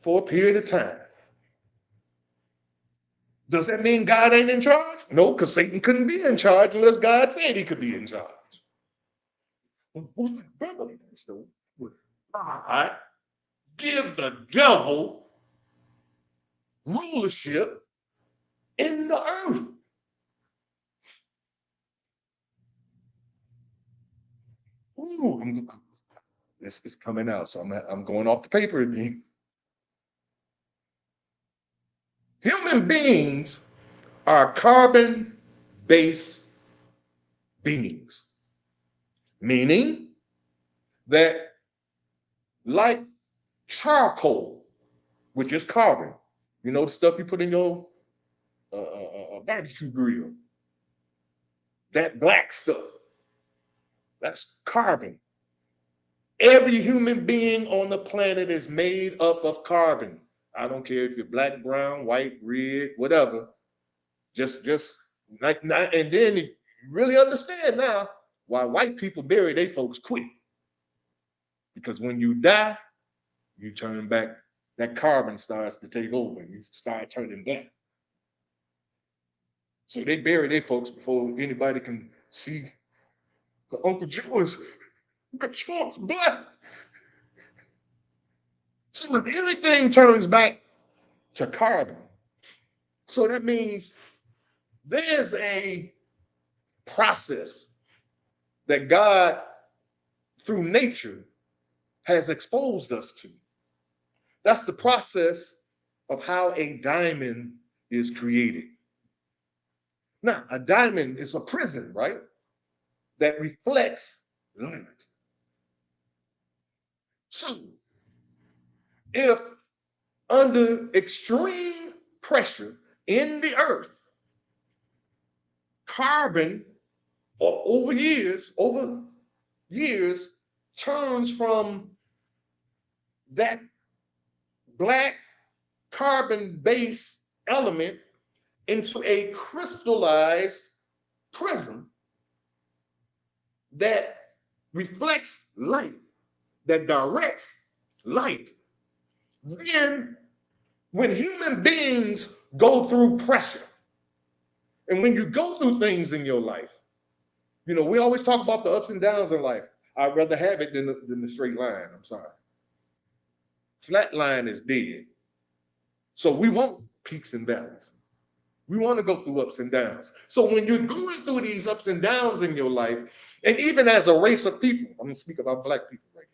for a period of time. Does that mean God ain't in charge? No, because Satan couldn't be in charge unless God said he could be in charge. God give the devil rulership in the earth. Ooh, this is coming out, so I'm going off the paper again. Human beings are carbon-based beings, meaning that like charcoal, which is carbon, you know the stuff you put in your barbecue grill, that black stuff, that's carbon. Every human being on the planet is made up of carbon. I don't care if you're black, brown, white, red, whatever. Just like, and then you really understand now why white people bury their folks quick. Because when you die, you turn back, that carbon starts to take over and you start turning back. So they bury their folks before anybody can see Uncle George black. So if everything turns back to carbon, so that means there's a process that God, through nature, has exposed us to. That's the process of how a diamond is created. Now, a diamond is a prism, right? That reflects light. So, if under extreme pressure in the earth, carbon over years turns from that black carbon-based element into a crystallized prism that reflects light, that directs light. Then, when human beings go through pressure, and when you go through things in your life, you know, we always talk about the ups and downs in life. I'd rather have it than the straight line. I'm sorry. Flat line is dead. So we want peaks and valleys. We want to go through ups and downs. So when you're going through these ups and downs in your life, and even as a race of people, I'm going to speak about black people right now.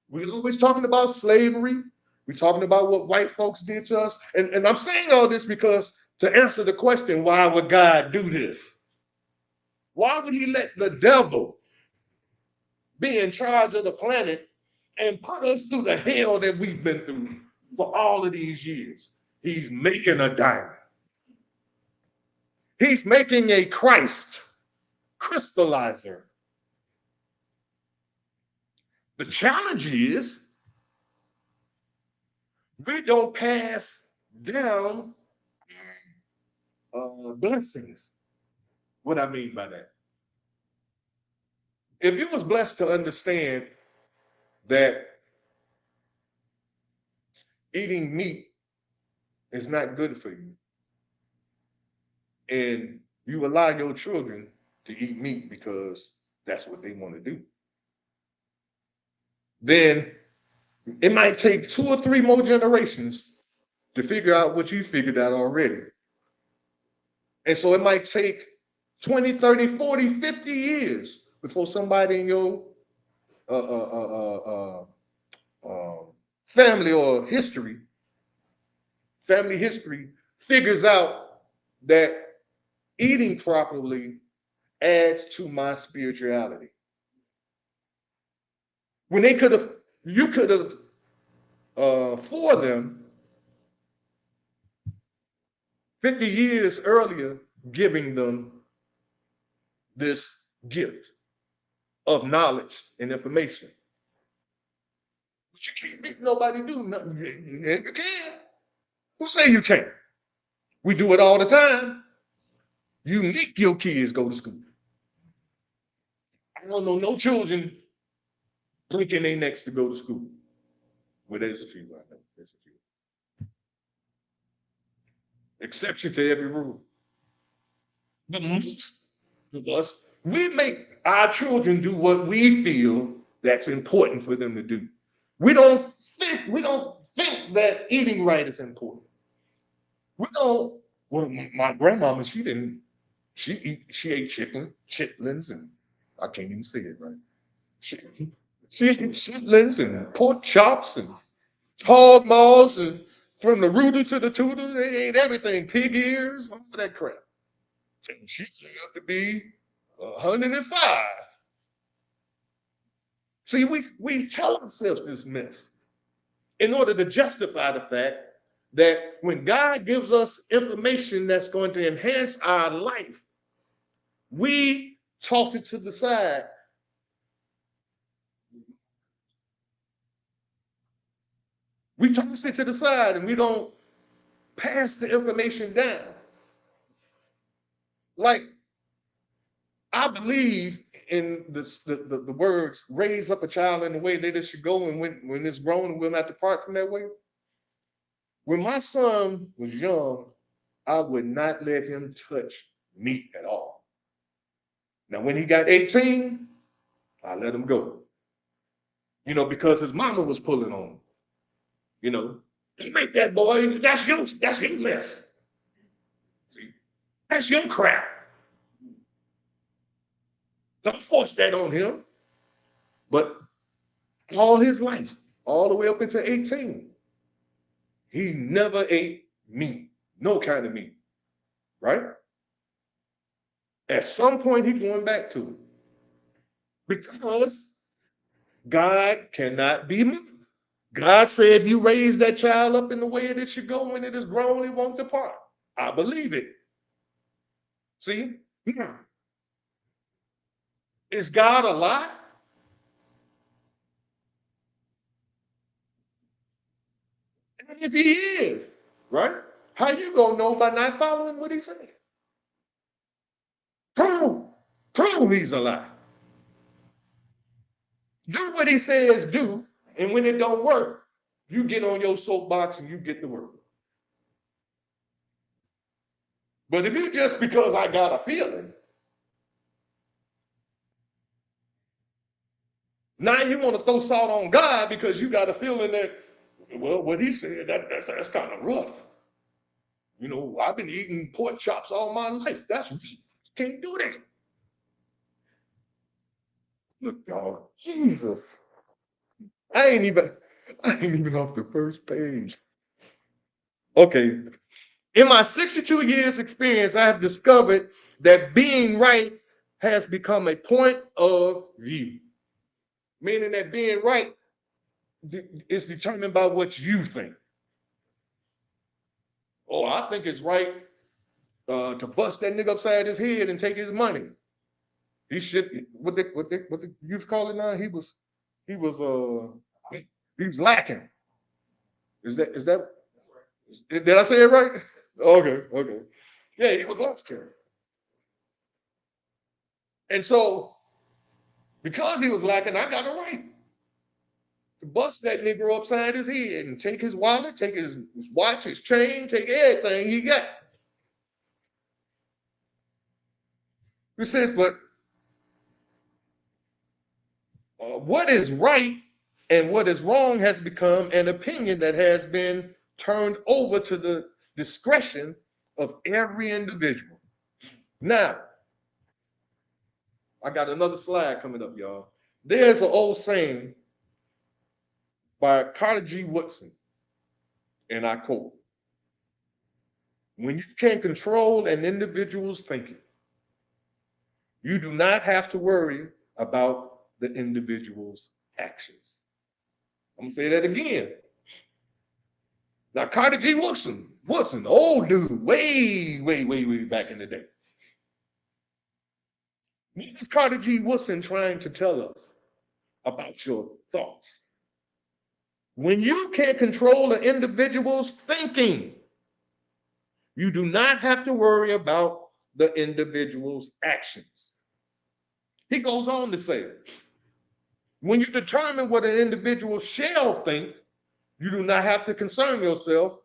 We're always talking about slavery. We're talking about what white folks did to us. And I'm saying all this because to answer the question, why would God do this? Why would he let the devil be in charge of the planet and put us through the hell that we've been through for all of these years? He's making a diamond. He's making a Christ crystallizer. The challenge is we don't pass down blessings. What I mean by that? If you was blessed to understand that eating meat is not good for you, and you allow your children to eat meat because that's what they want to do, then it might take 2 or 3 more generations to figure out what you figured out already. And so it might take 20, 30, 40, 50 years before somebody in your family or family history figures out that eating properly adds to my spirituality. When you could have for them 50 years earlier, giving them this gift of knowledge and information. But you can't make nobody do nothing. You can. Who say you can't? We do it all the time. You make your kids go to school. I don't know no children breaking their necks to go to school. Well, there's a few. I know there's a few. Exception to every rule. But most of us, we make our children do what we feel that's important for them to do. We don't think that eating right is important. We don't. Well, my grandmama, she ate chitlins, and I can't even say it right. She ate chitlins and pork chops and hog maws and from the rooter to the tooter, they ate everything, pig ears, all that crap. And she lived to be 105. See, we tell ourselves this mess in order to justify the fact that when God gives us information that's going to enhance our life, we toss it to the side. We toss it to the side and we don't pass the information down. Like, I believe in the words, raise up a child in the way that it should go, and when it's grown, we'll not depart from that way. When my son was young, I would not let him touch meat at all. Now, when he got 18, I let him go. Because his mama was pulling on him. You make that boy, that's your mess. See, that's your crap. Don't force that on him. But all his life, all the way up into 18, he never ate meat, no kind of meat, right? At some point, he's going back to it because God cannot be moved. God said, if you raise that child up in the way it should go, when it is grown, it won't depart. I believe it. See? Yeah. Is God a lie? And if he is, right? How you gonna know by not following what he said? Prove he's a lie. Do what he says do, and when it don't work, you get on your soapbox and you get to work. But if you just because I got a feeling, now you want to throw salt on God because you got a feeling that, well, what he said, that's kind of rough. I've been eating pork chops all my life. That's rough. Can't do that. Look, y'all, Jesus. I ain't even off the first page. Okay. In my 62 years experience, I have discovered that being right has become a point of view. Meaning that being right is determined by what you think. Oh, I think it's right to bust that nigga upside his head and take his money. He should, what the youth call it now? He was lacking. Did I say it right? Okay. Yeah, he was lacking. And so, because he was lacking, I got it right. To bust that nigga upside his head and take his wallet, take his watch, his chain, take everything he got. He says, but what is right and what is wrong has become an opinion that has been turned over to the discretion of every individual. Now, I got another slide coming up, y'all. There's an old saying by Carter G. Woodson, and I quote, when you can control an individual's thinking, you do not have to worry about the individual's actions. I'm gonna say that again. Now, Carter G. Woodson, old dude, way back in the day. What is Carter G. Woodson trying to tell us about your thoughts? When you can't control an individual's thinking, you do not have to worry about the individual's actions. He goes on to say, when you determine what an individual shall think, you do not have to concern yourself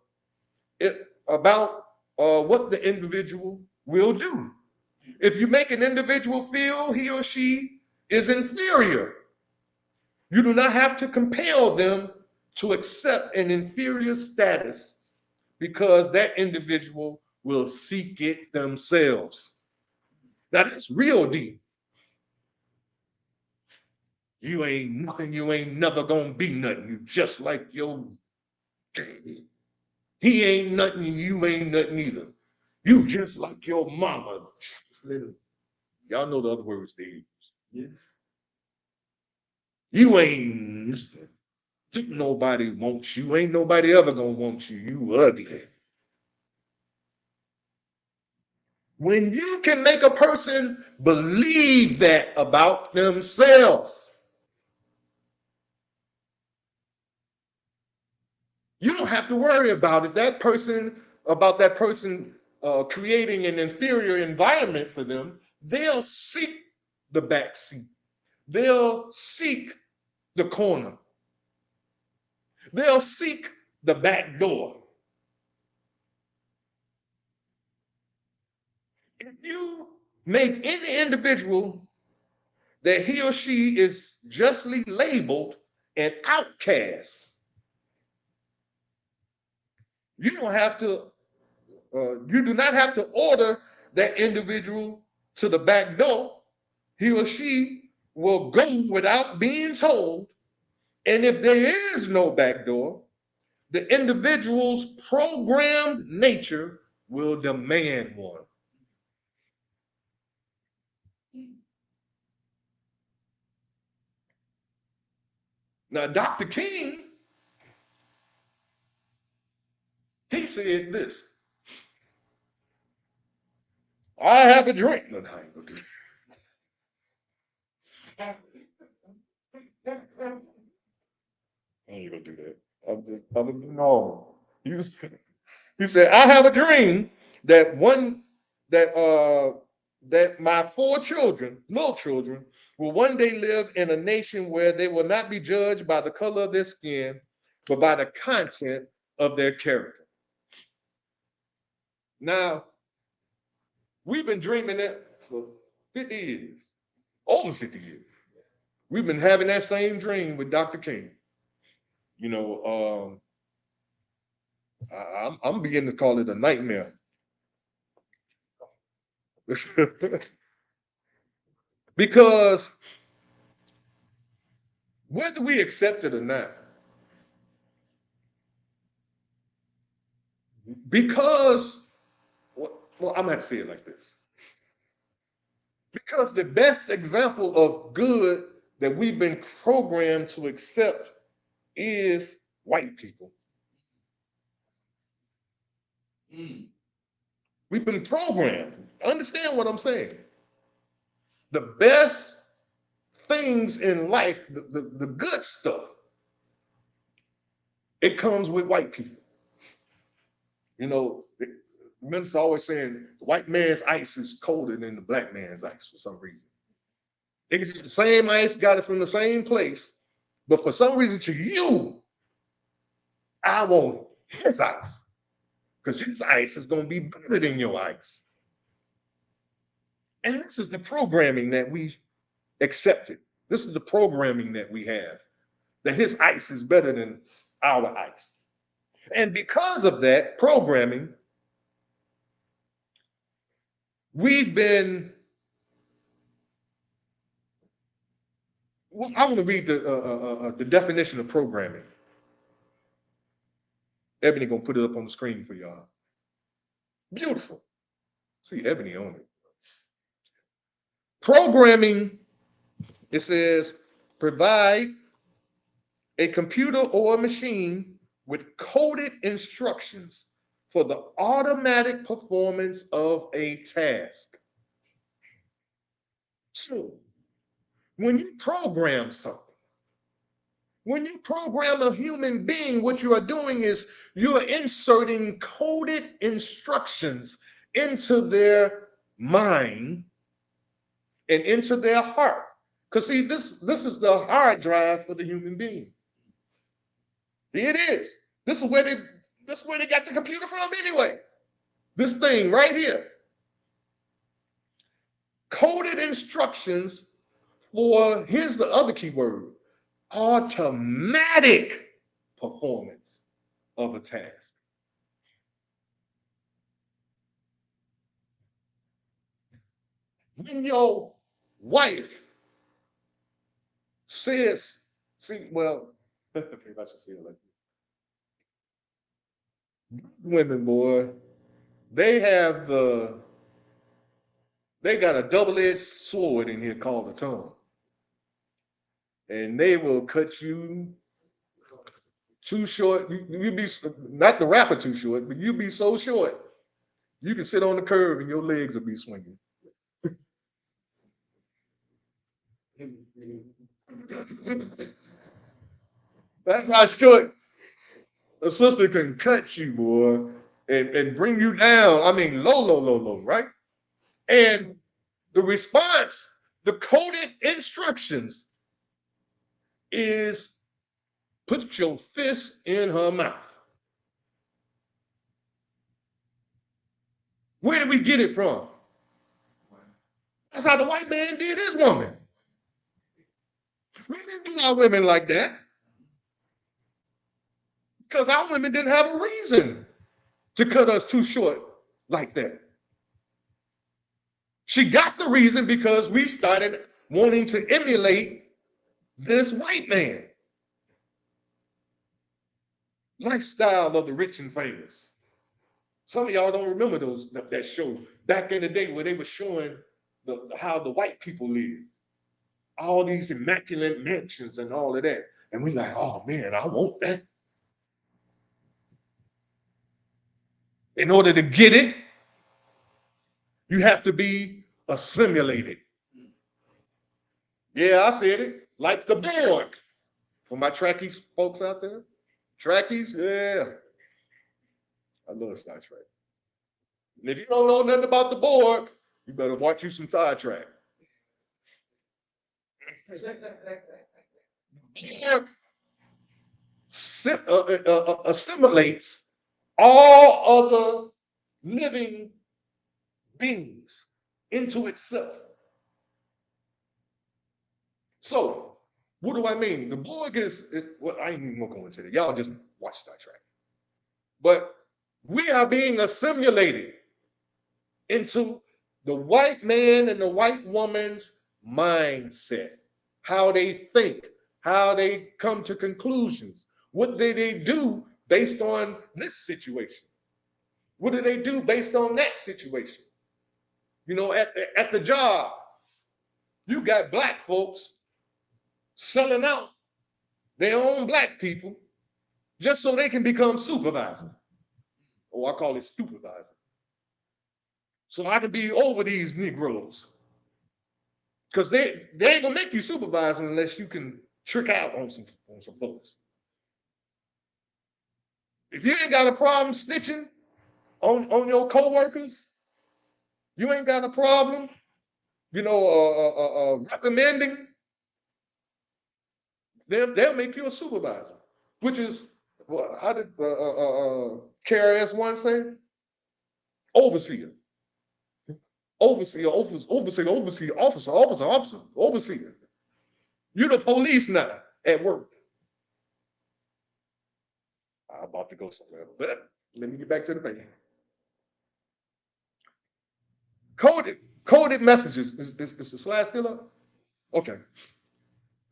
about what the individual will do. If you make an individual feel he or she is inferior, you do not have to compel them to accept an inferior status because that individual will seek it themselves. Now that's real deep. You ain't nothing, you ain't never gonna be nothing. You just like your daddy. He ain't nothing, you ain't nothing either. You just like your mama. Y'all know the other words they use. Yes. You ain't nothing. Nobody wants you. Ain't nobody ever gonna want you. You ugly. When you can make a person believe that about themselves, you don't have to worry about it. That person creating an inferior environment for them. They'll seek the back seat. They'll seek the corner. They'll seek the back door. If you make any individual that he or she is justly labeled an outcast, you don't have to, you do not have to order that individual to the back door. He or she will go without being told. And if there is no back door, the individual's programmed nature will demand one. Now, Dr. King, he said this. I have a drink. No, I ain't gonna do that. I ain't gonna do that. No. He said, I have a dream that that my 4 children, little children, will one day live in a nation where they will not be judged by the color of their skin, but by the content of their character. Now, we've been dreaming that for 50 years, over 50 years. We've been having that same dream with Dr. King. You know, I'm beginning to call it a nightmare. Because whether we accept it or not, because, well, I'm gonna have to say it like this. Because the best example of good that we've been programmed to accept is white people. We've been programmed. Understand what I'm saying? The best things in life, the good stuff, it comes with white people. You know, the minister always saying the white man's ice is colder than the black man's ice for some reason. It's the same ice, got it from the same place, but for some reason to you, I want his ice because his ice is going to be better than your ice. And this is the programming that we accepted. This is the programming that we have, that his ice is better than our ice. And because of that programming, we've been, well, I want to read the definition of programming. Ebony gonna put it up on the screen for y'all. Beautiful. See Ebony on it. Programming, it says, provide a computer or a machine with coded instructions for the automatic performance of a task. So, when you program something, when you program a human being, what you are doing is you are inserting coded instructions into their mind and into their heart. Because see, this is the hard drive for the human being. Here it is. This is where they got the computer from anyway. This thing right here. Coded instructions for, here's the other key word, automatic performance of a task. When your wife says, see, well, okay, I should say it like this. Women, boy, they got a double-edged sword in here called a tongue. And they will cut you too short. You be, not the rapper too short, but you be so short, you can sit on the curb and your legs will be swinging. That's how short a sister can cut you, boy, and bring you down. I mean, low, right? And the response, the coded instructions is put your fist in her mouth. Where did we get it from? That's how the white man did his woman. We didn't do our women like that because our women didn't have a reason to cut us too short like that. She got the reason because we started wanting to emulate this white man. Lifestyle of the rich and famous. Some of y'all don't remember that show back in the day where they were showing how the white people live. All these immaculate mansions and all of that. And we like, oh man, I want that. In order to get it, you have to be assimilated. Yeah, I said it. Like the Borg. For my Trekkies folks out there. Trekkies, yeah. I love Star Trek. And if you don't know nothing about the Borg, you better watch you some Star Trek. Borg assimilates all other living beings into itself. So, what do I mean? The Borg is well, I ain't even gonna go into it. Y'all just watch Star Trek. But we are being assimilated into the white man and the white woman's mindset, how they think, how they come to conclusions. What do they do based on this situation? What do they do based on that situation? You know, at the job, you got black folks selling out their own black people just so they can become supervisor. Or I call it supervisor. So I can be over these Negroes. Because they ain't gonna make you supervisor unless you can trick out on some folks. If you ain't got a problem snitching on your coworkers, you ain't got a problem, recommending, they'll make you a supervisor, which is, how did KRS One say? Overseer. Overseer, overseer, overseer. You're the police now at work. I'm about to go somewhere, but let me get back to the paper. Coded messages. Is the slide still up? Okay.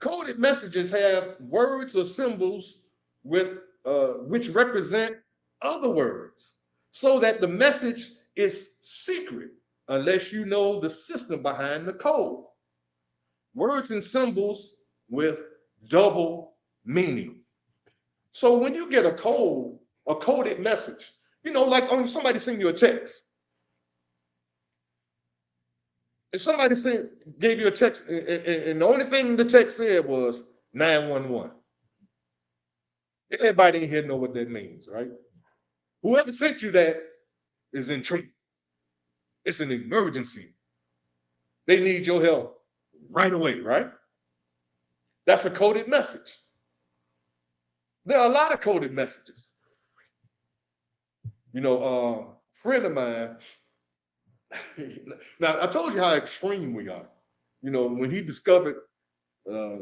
Coded messages have words or symbols with which represent other words, so that the message is secret unless you know the system behind the code. Words and symbols with double meaning. So when you get a coded message, like when somebody send you a text, if somebody gave you a text, and the only thing the text said was 911. Everybody in here know what that means, right? Whoever sent you that is in trouble. It's an emergency. They need your help right away, right? That's a coded message. There are a lot of coded messages. A friend of mine, now I told you how extreme we are. When he discovered uh,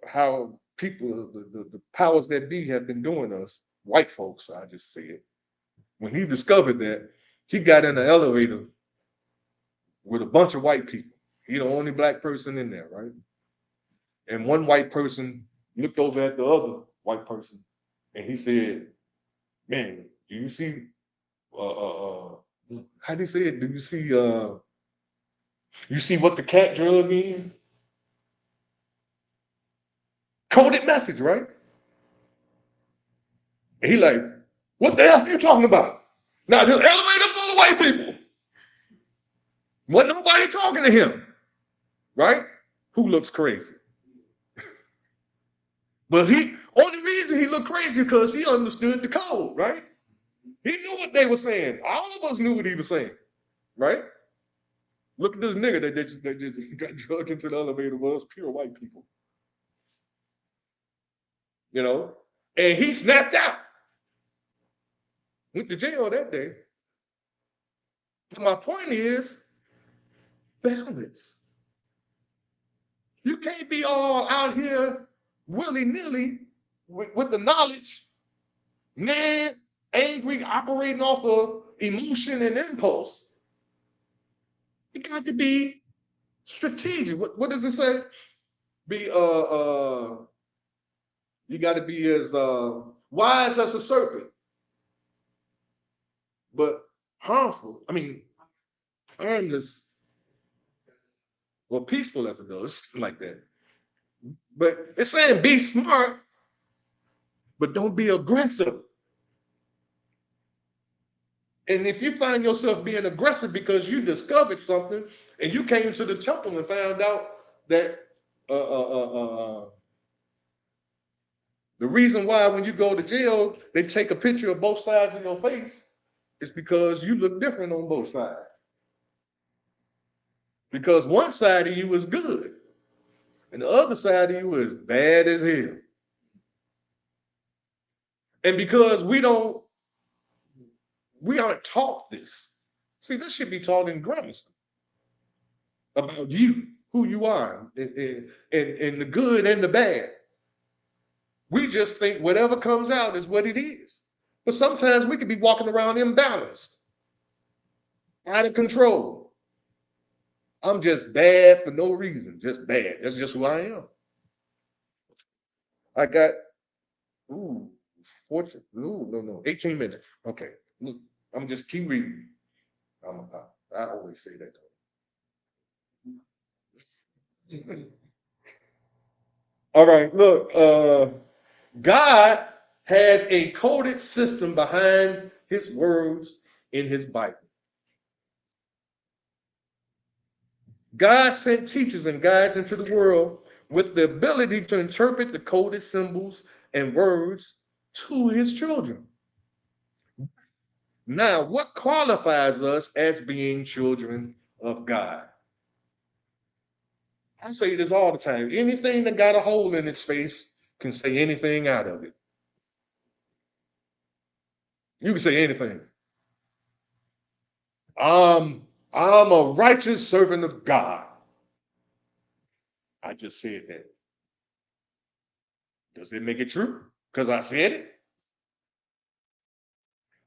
how people, the powers that be have been doing us, white folks, I just say it. When he discovered that, he got in the elevator with a bunch of white people. He the only black person in there, right? And one white person looked over at the other white person and he said, "Man, do you see how do you say it? Do you see what the cat drug in?" Coded message, right? And he like, "What the hell are you talking about?" Now the elevator full of white people. Wasn't nobody talking to him, right? Who looks crazy? But only reason he looked crazy because he understood the code, right? He knew what they were saying. All of us knew what he was saying, right? Look at this nigga that just got drugged into the elevator was pure white people, And he snapped out. Went to jail that day. But my point is balance. You can't be all out here willy-nilly with the knowledge, mad, angry, operating off of emotion and impulse. You got to be strategic. What does it say? Be you got to be as wise as a serpent, but harmful. I mean, harmless or peaceful as it goes, like that. But it's saying be smart, but don't be aggressive. And if you find yourself being aggressive because you discovered something and you came to the temple and found out that the reason why when you go to jail, they take a picture of both sides of your face is because you look different on both sides. Because one side of you is good and the other side of you is bad as hell. And because we aren't taught this. See, this should be taught in grammar school about you, who you are, and the good and the bad. We just think whatever comes out is what it is. But sometimes we could be walking around imbalanced, out of control. I'm just bad for no reason, just bad. That's just who I am. I got, 18 minutes. Okay, look, I'm just keep reading. I always say that. All right, look, God has a coded system behind his words in his Bible. God sent teachers and guides into the world with the ability to interpret the coded symbols and words to his children. Now, what qualifies us as being children of God? I say this all the time. Anything that got a hole in its face can say anything out of it. You can say anything. I'm a righteous servant of God. I just said that. Does it make it true? Because I said it?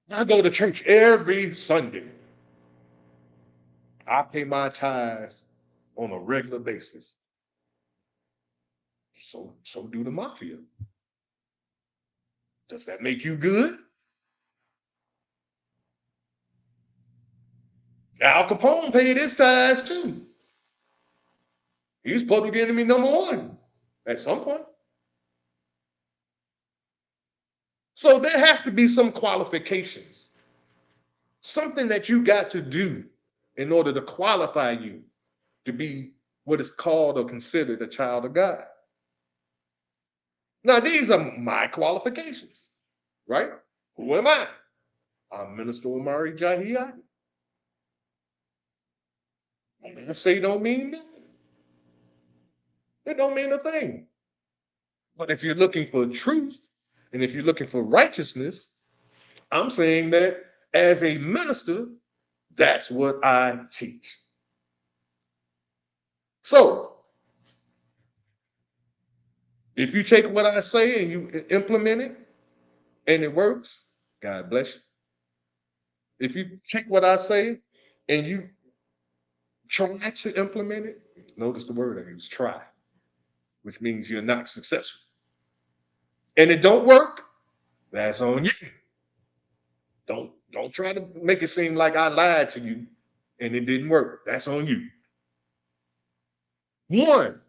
I go to church every Sunday. I pay my tithes on a regular basis. So do the mafia. Does that make you good? Al Capone paid his tithes too. He's public enemy number one at some point. So there has to be some qualifications, something that you got to do in order to qualify you to be what is called or considered a child of God. Now, these are my qualifications, right? Who am I? I'm Minister Omari Jahi. I say don't mean nothing. It don't mean a thing. But if you're looking for truth and if you're looking for righteousness, I'm saying that as a minister, that's what I teach. So if you take what I say and you implement it and it works, God bless you. If you take what I say and you try to implement it, notice the word I use, try, which means you're not successful. And it don't work, that's on you. Don't try to make it seem like I lied to you and it didn't work. That's on you. One,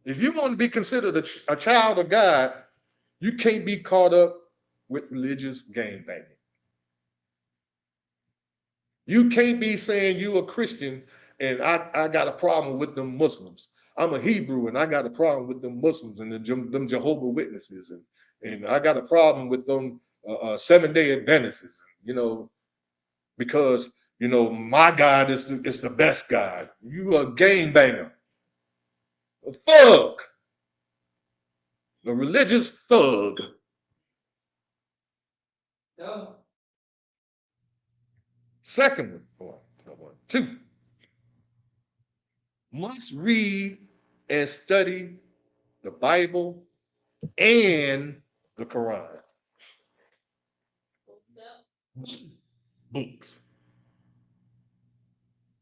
if you want to be considered a child of God, you can't be caught up with religious gangbanging. You can't be saying you a Christian and I got a problem with them Muslims. I'm a Hebrew and I got a problem with them Muslims and them Jehovah Witnesses and I got a problem with them Seventh-day Adventists, because my God is the best God. You a gangbanger, a thug, a religious thug. No. Second one, two, must read and study the Bible and the Quran. Books.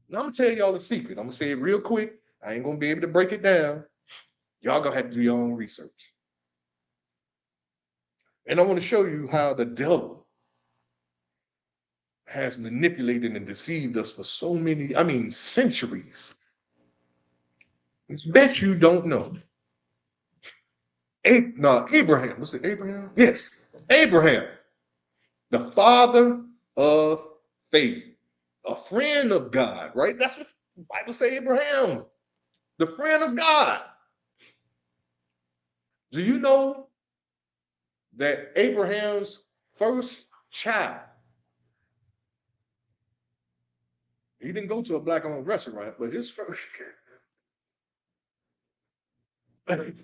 Now I'm gonna tell y'all a secret. I'm gonna say it real quick. I ain't gonna be able to break it down. Y'all gonna have to do your own research. And I want to show you how the devil has manipulated and deceived us for so many, centuries. I bet you don't know. Abraham. Was it Abraham? Yes. Abraham, the father of faith, a friend of God, right? That's what the Bible says, Abraham, the friend of God. Do you know that Abraham's first child, he didn't go to a black-owned restaurant, but his first his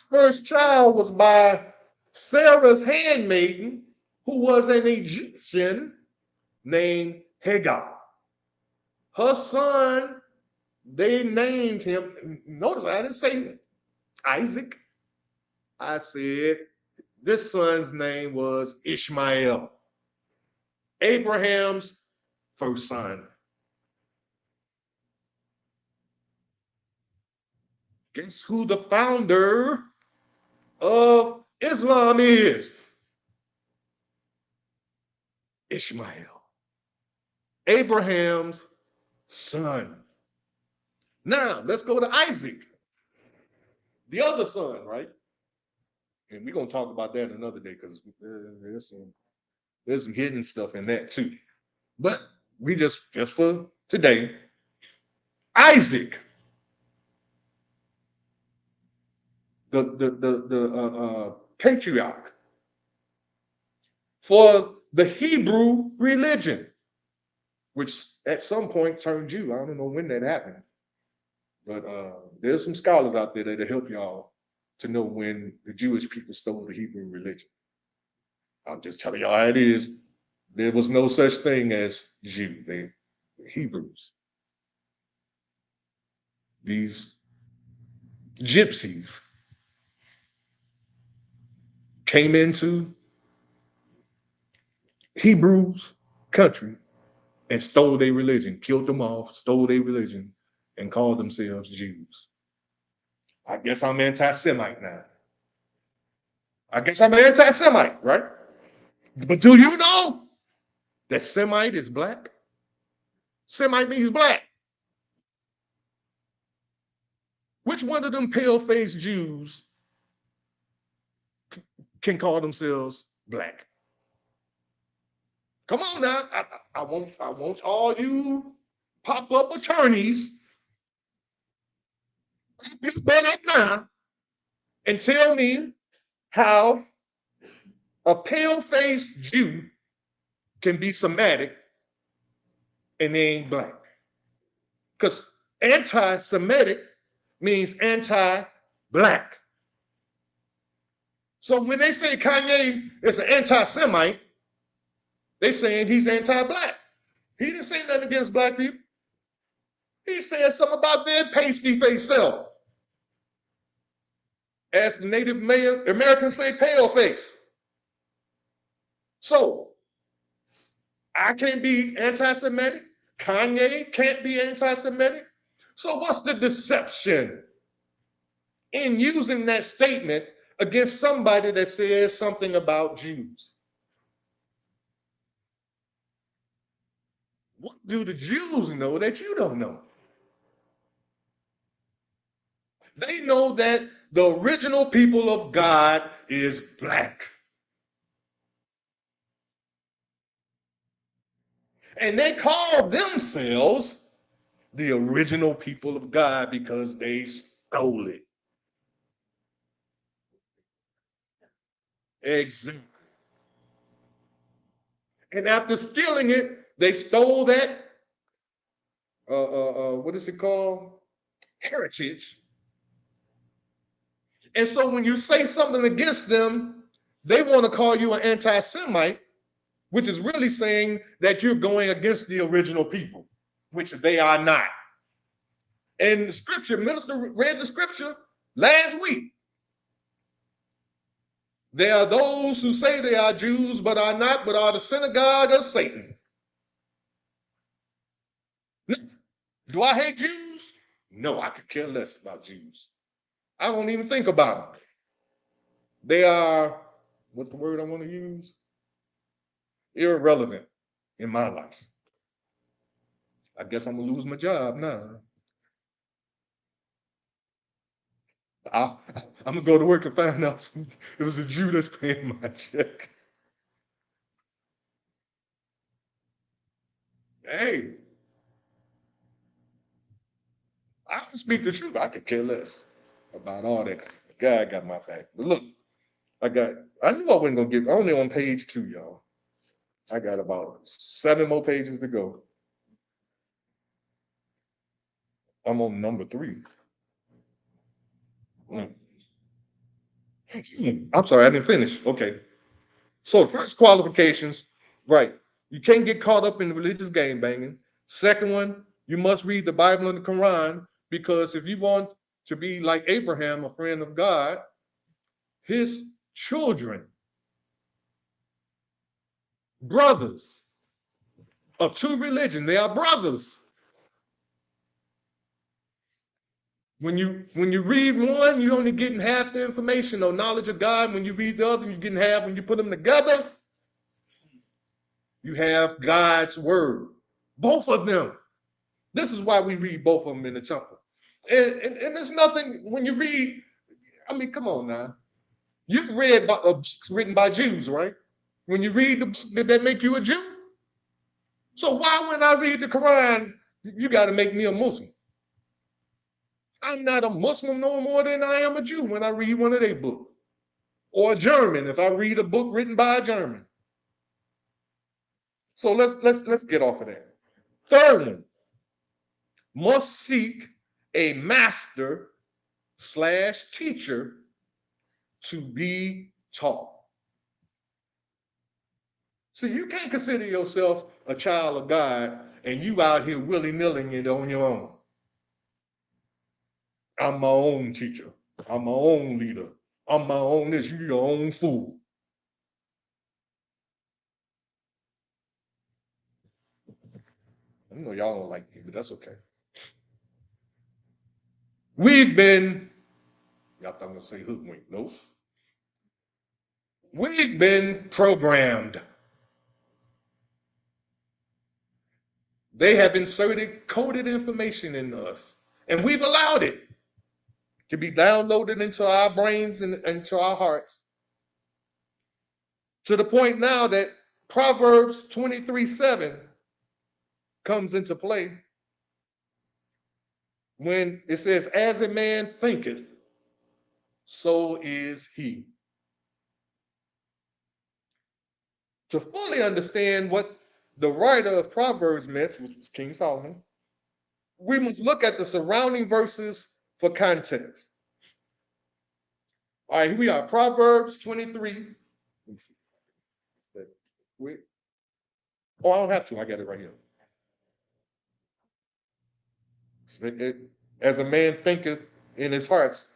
first child was by Sarah's handmaiden, who was an Egyptian named Hagar. Her son, they named him, notice I didn't say Isaac. I said this son's name was Ishmael, Abraham's first son. Guess who the founder of Islam is? Ishmael, Abraham's son. Now, let's go to Isaac, the other son, right? And we're going to talk about that another day because there's some hidden stuff in that too. But we just for today, Isaac, the patriarch for the Hebrew religion, which at some point turned Jew. I don't know when that happened, but there's some scholars out there that'll help y'all to know when the Jewish people stole the Hebrew religion. I'm just telling y'all how it is. There was no such thing as Jew. They were Hebrews. These gypsies came into Hebrews' country and stole their religion, killed them off, stole their religion, and called themselves Jews. I guess I'm anti-Semite now. I guess I'm an anti-Semite, right? But do you know that Semite is black? Semite means black. Which one of them pale-faced Jews can call themselves black. Come on now. I want all you pop-up attorneys to been up now and tell me how a pale-faced Jew can be Semitic and they ain't black. Because anti-Semitic means anti-black. So when they say Kanye is an anti-Semite, they saying he's anti-black. He didn't say nothing against black people. He said something about their pasty-faced self. As the Native Americans say, pale face. So I can't be anti-Semitic. Kanye can't be anti-Semitic. So what's the deception in using that statement against somebody that says something about Jews? What do the Jews know that you don't know? They know that the original people of God is black. And they call themselves the original people of God because they stole it. Exactly. And after stealing it, they stole that, what is it called? Heritage. And so when you say something against them, they want to call you an anti-Semite, which is really saying that you're going against the original people, which they are not. And the scripture, minister read the scripture last week. There are those who say they are Jews, but are not, but are the synagogue of Satan. Do I hate Jews? No, I could care less about Jews. I don't even think about them. They are, what's the word I want to use? Irrelevant in my life. I guess I'm going to lose my job now. I'm going to go to work and find out it was a Jew that's paying my check. Hey, I can speak the truth. I could care less about all that. God got my back. But look, I knew I wasn't going to get, only on page 2, y'all. I got about 7 more pages to go. I'm on number 3. I'm sorry, I didn't finish. Okay. So first qualifications, right. You can't get caught up in religious game banging. Second one, you must read the Bible and the Quran, because if you want to be like Abraham, a friend of God, his children, brothers of 2 religions, they are brothers. When you read one, you're only getting half the information or knowledge of God. When you read the other, you're getting half. When you put them together, you have God's word. Both of them. This is why we read both of them in the temple. And there's nothing, when you read, I mean, come on now. You've read books written by Jews, right? When you read the book, did that make you a Jew? So why, when I read the Quran, you got to make me a Muslim? I'm not a Muslim no more than I am a Jew when I read one of their books. Or a German if I read a book written by a German. So let's get off of that. Third one, must seek a master / teacher to be taught. So you can't consider yourself a child of God and you out here willy-nilly it on your own. I'm my own teacher. I'm my own leader. I'm my own this. You your own fool. I know y'all don't like me, but that's okay. We've been, y'all thought I'm going to say hoodwinked. Nope. We've been programmed. They have inserted coded information into us, and we've allowed it to be downloaded into our brains and into our hearts. to the point now that Proverbs 23:7 comes into play when it says, as a man thinketh, so is he. To fully understand what the writer of Proverbs meant, which was King Solomon, we must look at the surrounding verses for context. All right, here we are, Proverbs 23. Let me see. Oh, I don't have to, I got it right here. As a man thinketh in his hearts.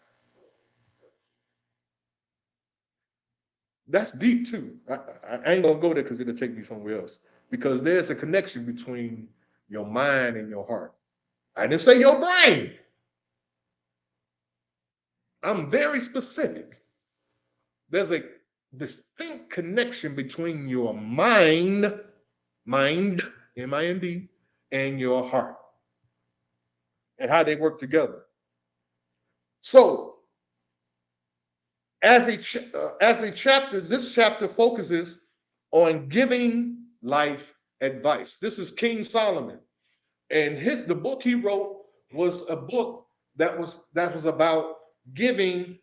That's deep too. I ain't gonna go there because it'll take me somewhere else. Because there's a connection between your mind and your heart. I didn't say your brain. I'm very specific. There's a distinct connection between your mind, M-I-N-D, and your heart, and how they work together. So, as a chapter, this chapter focuses on giving life advice. This is King Solomon, and the book he wrote was a book that was about giving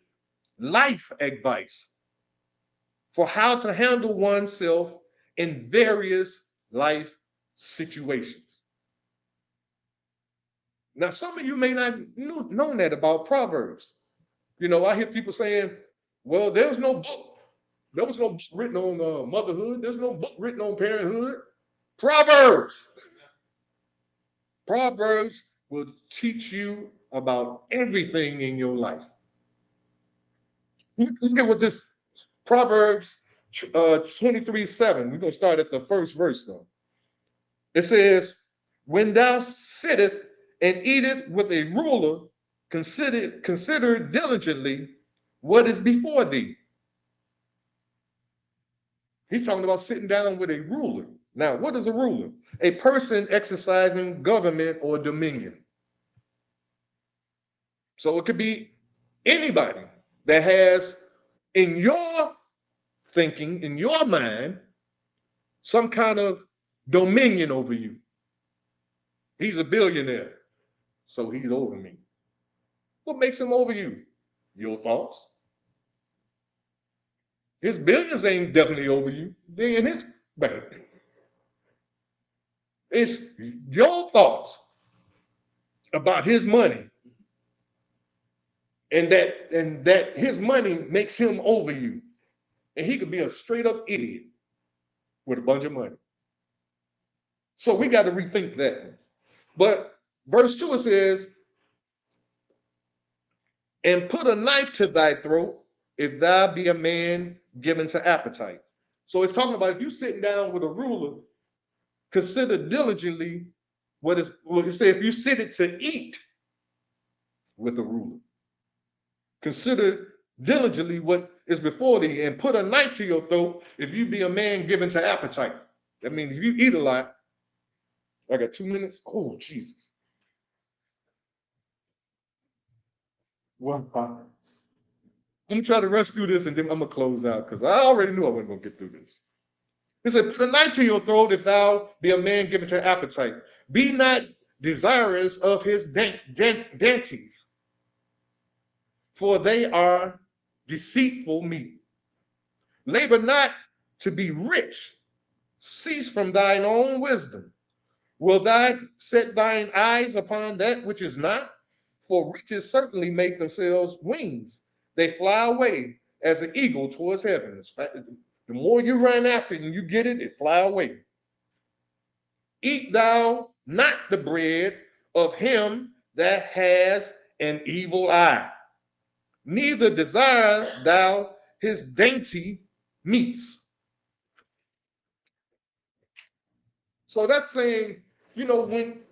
life advice for how to handle oneself in various life situations. Now, some of you may not know that about Proverbs. You know, I hear people saying, well, there was no book written on motherhood. There's no book written on parenthood. Proverbs will teach you about everything in your life. Look at what this Proverbs 23:7. We're going to start at the first verse, though. It says, when thou sittest and eatest with a ruler, consider diligently what is before thee. He's talking about sitting down with a ruler. Now, what is a ruler? A person exercising government or dominion. So it could be anybody that has, in your thinking, in your mind, some kind of dominion over you. He's a billionaire, so he's over me. What makes him over you? Your thoughts. His billions ain't definitely over you. They're in his bank. It's your thoughts about his money, and that his money makes him over you. And he could be a straight up idiot with a bunch of money. So we got to rethink that. But verse 2, it says, and put a knife to thy throat if thou be a man given to appetite. So it's talking about if you're sitting down with a ruler, consider diligently what it says, if you sit it to eat with a ruler, consider diligently what is before thee, and put a knife to your throat if you be a man given to appetite. That means if you eat a lot. I got 2 minutes. Oh, Jesus. Well, I'm gonna try to rush through this and then I'm gonna close out because I already knew I wasn't gonna get through this. It said, put a knife to your throat if thou be a man given to appetite. Be not desirous of his dainties, for they are deceitful meat. Labor not to be rich. Cease from thine own wisdom. Will thou set thine eyes upon that which is not? For riches certainly make themselves wings. They fly away as an eagle towards heaven. The more you run after it and you get it, it fly away. Eat thou not the bread of him that has an evil eye, neither desire thou his dainty meats. So that's saying, you know,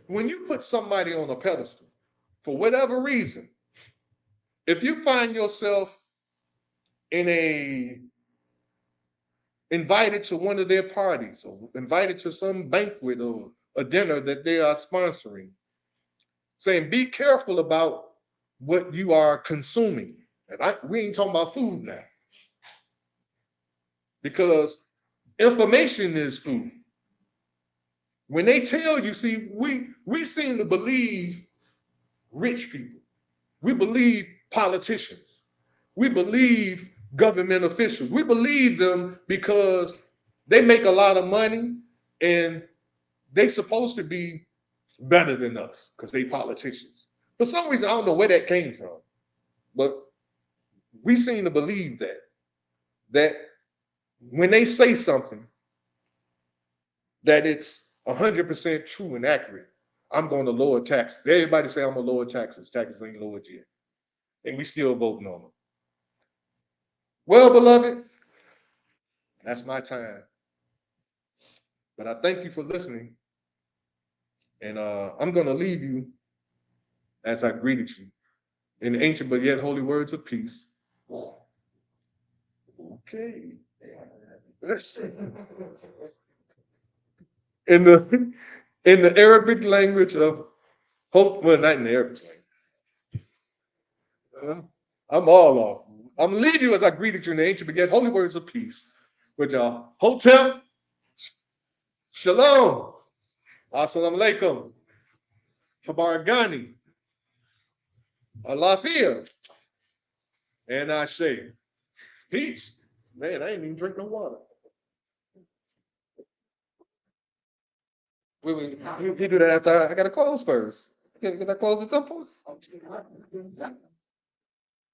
when you put somebody on a pedestal, for whatever reason, if you find yourself invited to one of their parties or invited to some banquet or a dinner that they are sponsoring, saying be careful about what you are consuming. And we ain't talking about food now. Because Information is food. When they tell you, see, we seem to believe rich people. We believe politicians. We believe government officials. We believe them because they make a lot of money and they supposed to be better than us because they politicians. For some reason, I don't know where that came from, but we seem to believe that when they say something, that it's 100% true and accurate. I'm going to lower taxes. Everybody say I'm going to lower taxes. Taxes ain't lowered yet. And we still voting on them. Well, beloved, that's my time. But I thank you for listening. And I'm going to leave you as I greeted you in the ancient but yet holy words of peace. Okay. In the Arabic language of hope, well, not in the Arabic language. I'm all off. I'm gonna leave you as I greeted you in the ancient but yet holy words of peace, which are Hotep, Shalom, Assalamu alaikum, Habaragani, Alafia, and Ashe. Peace. Man, I ain't even drink no water. We do that after I gotta close first. Can I close at some point?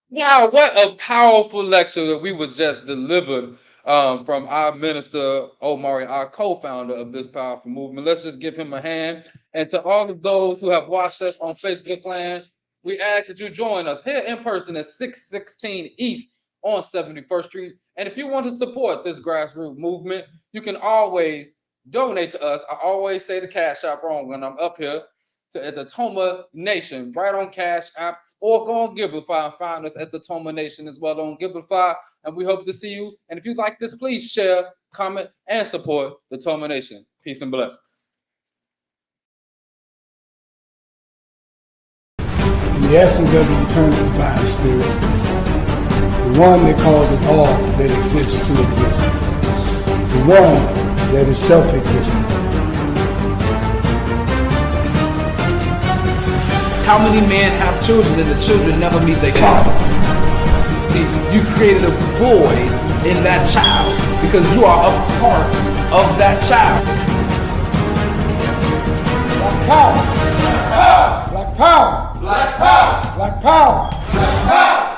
Wow, what a powerful lecture that we was just delivered from our minister, Omari, our co-founder of this powerful movement. Let's just give him a hand. And to all of those who have watched us on Facebook Land, we ask that you join us here in person at 616 East on 71st Street. And if you want to support this grassroots movement, you can always donate to us. I always say the Cash App wrong when I'm up here at the Toma Nation, right on Cash App, or go on Givelify and find us at the Toma Nation as well on Givelify. And we hope to see you. And if you like this, please share, comment, and support the Toma Nation. Peace and blessings. In the essence of the eternal divine spirit, the one that causes all that exists to exist, the one that is self-existent. How many men have children and the children never meet their father? See, you created a void in that child because you are a part of that child. Black power! Black power! Black power! Black power! Black power! Black power!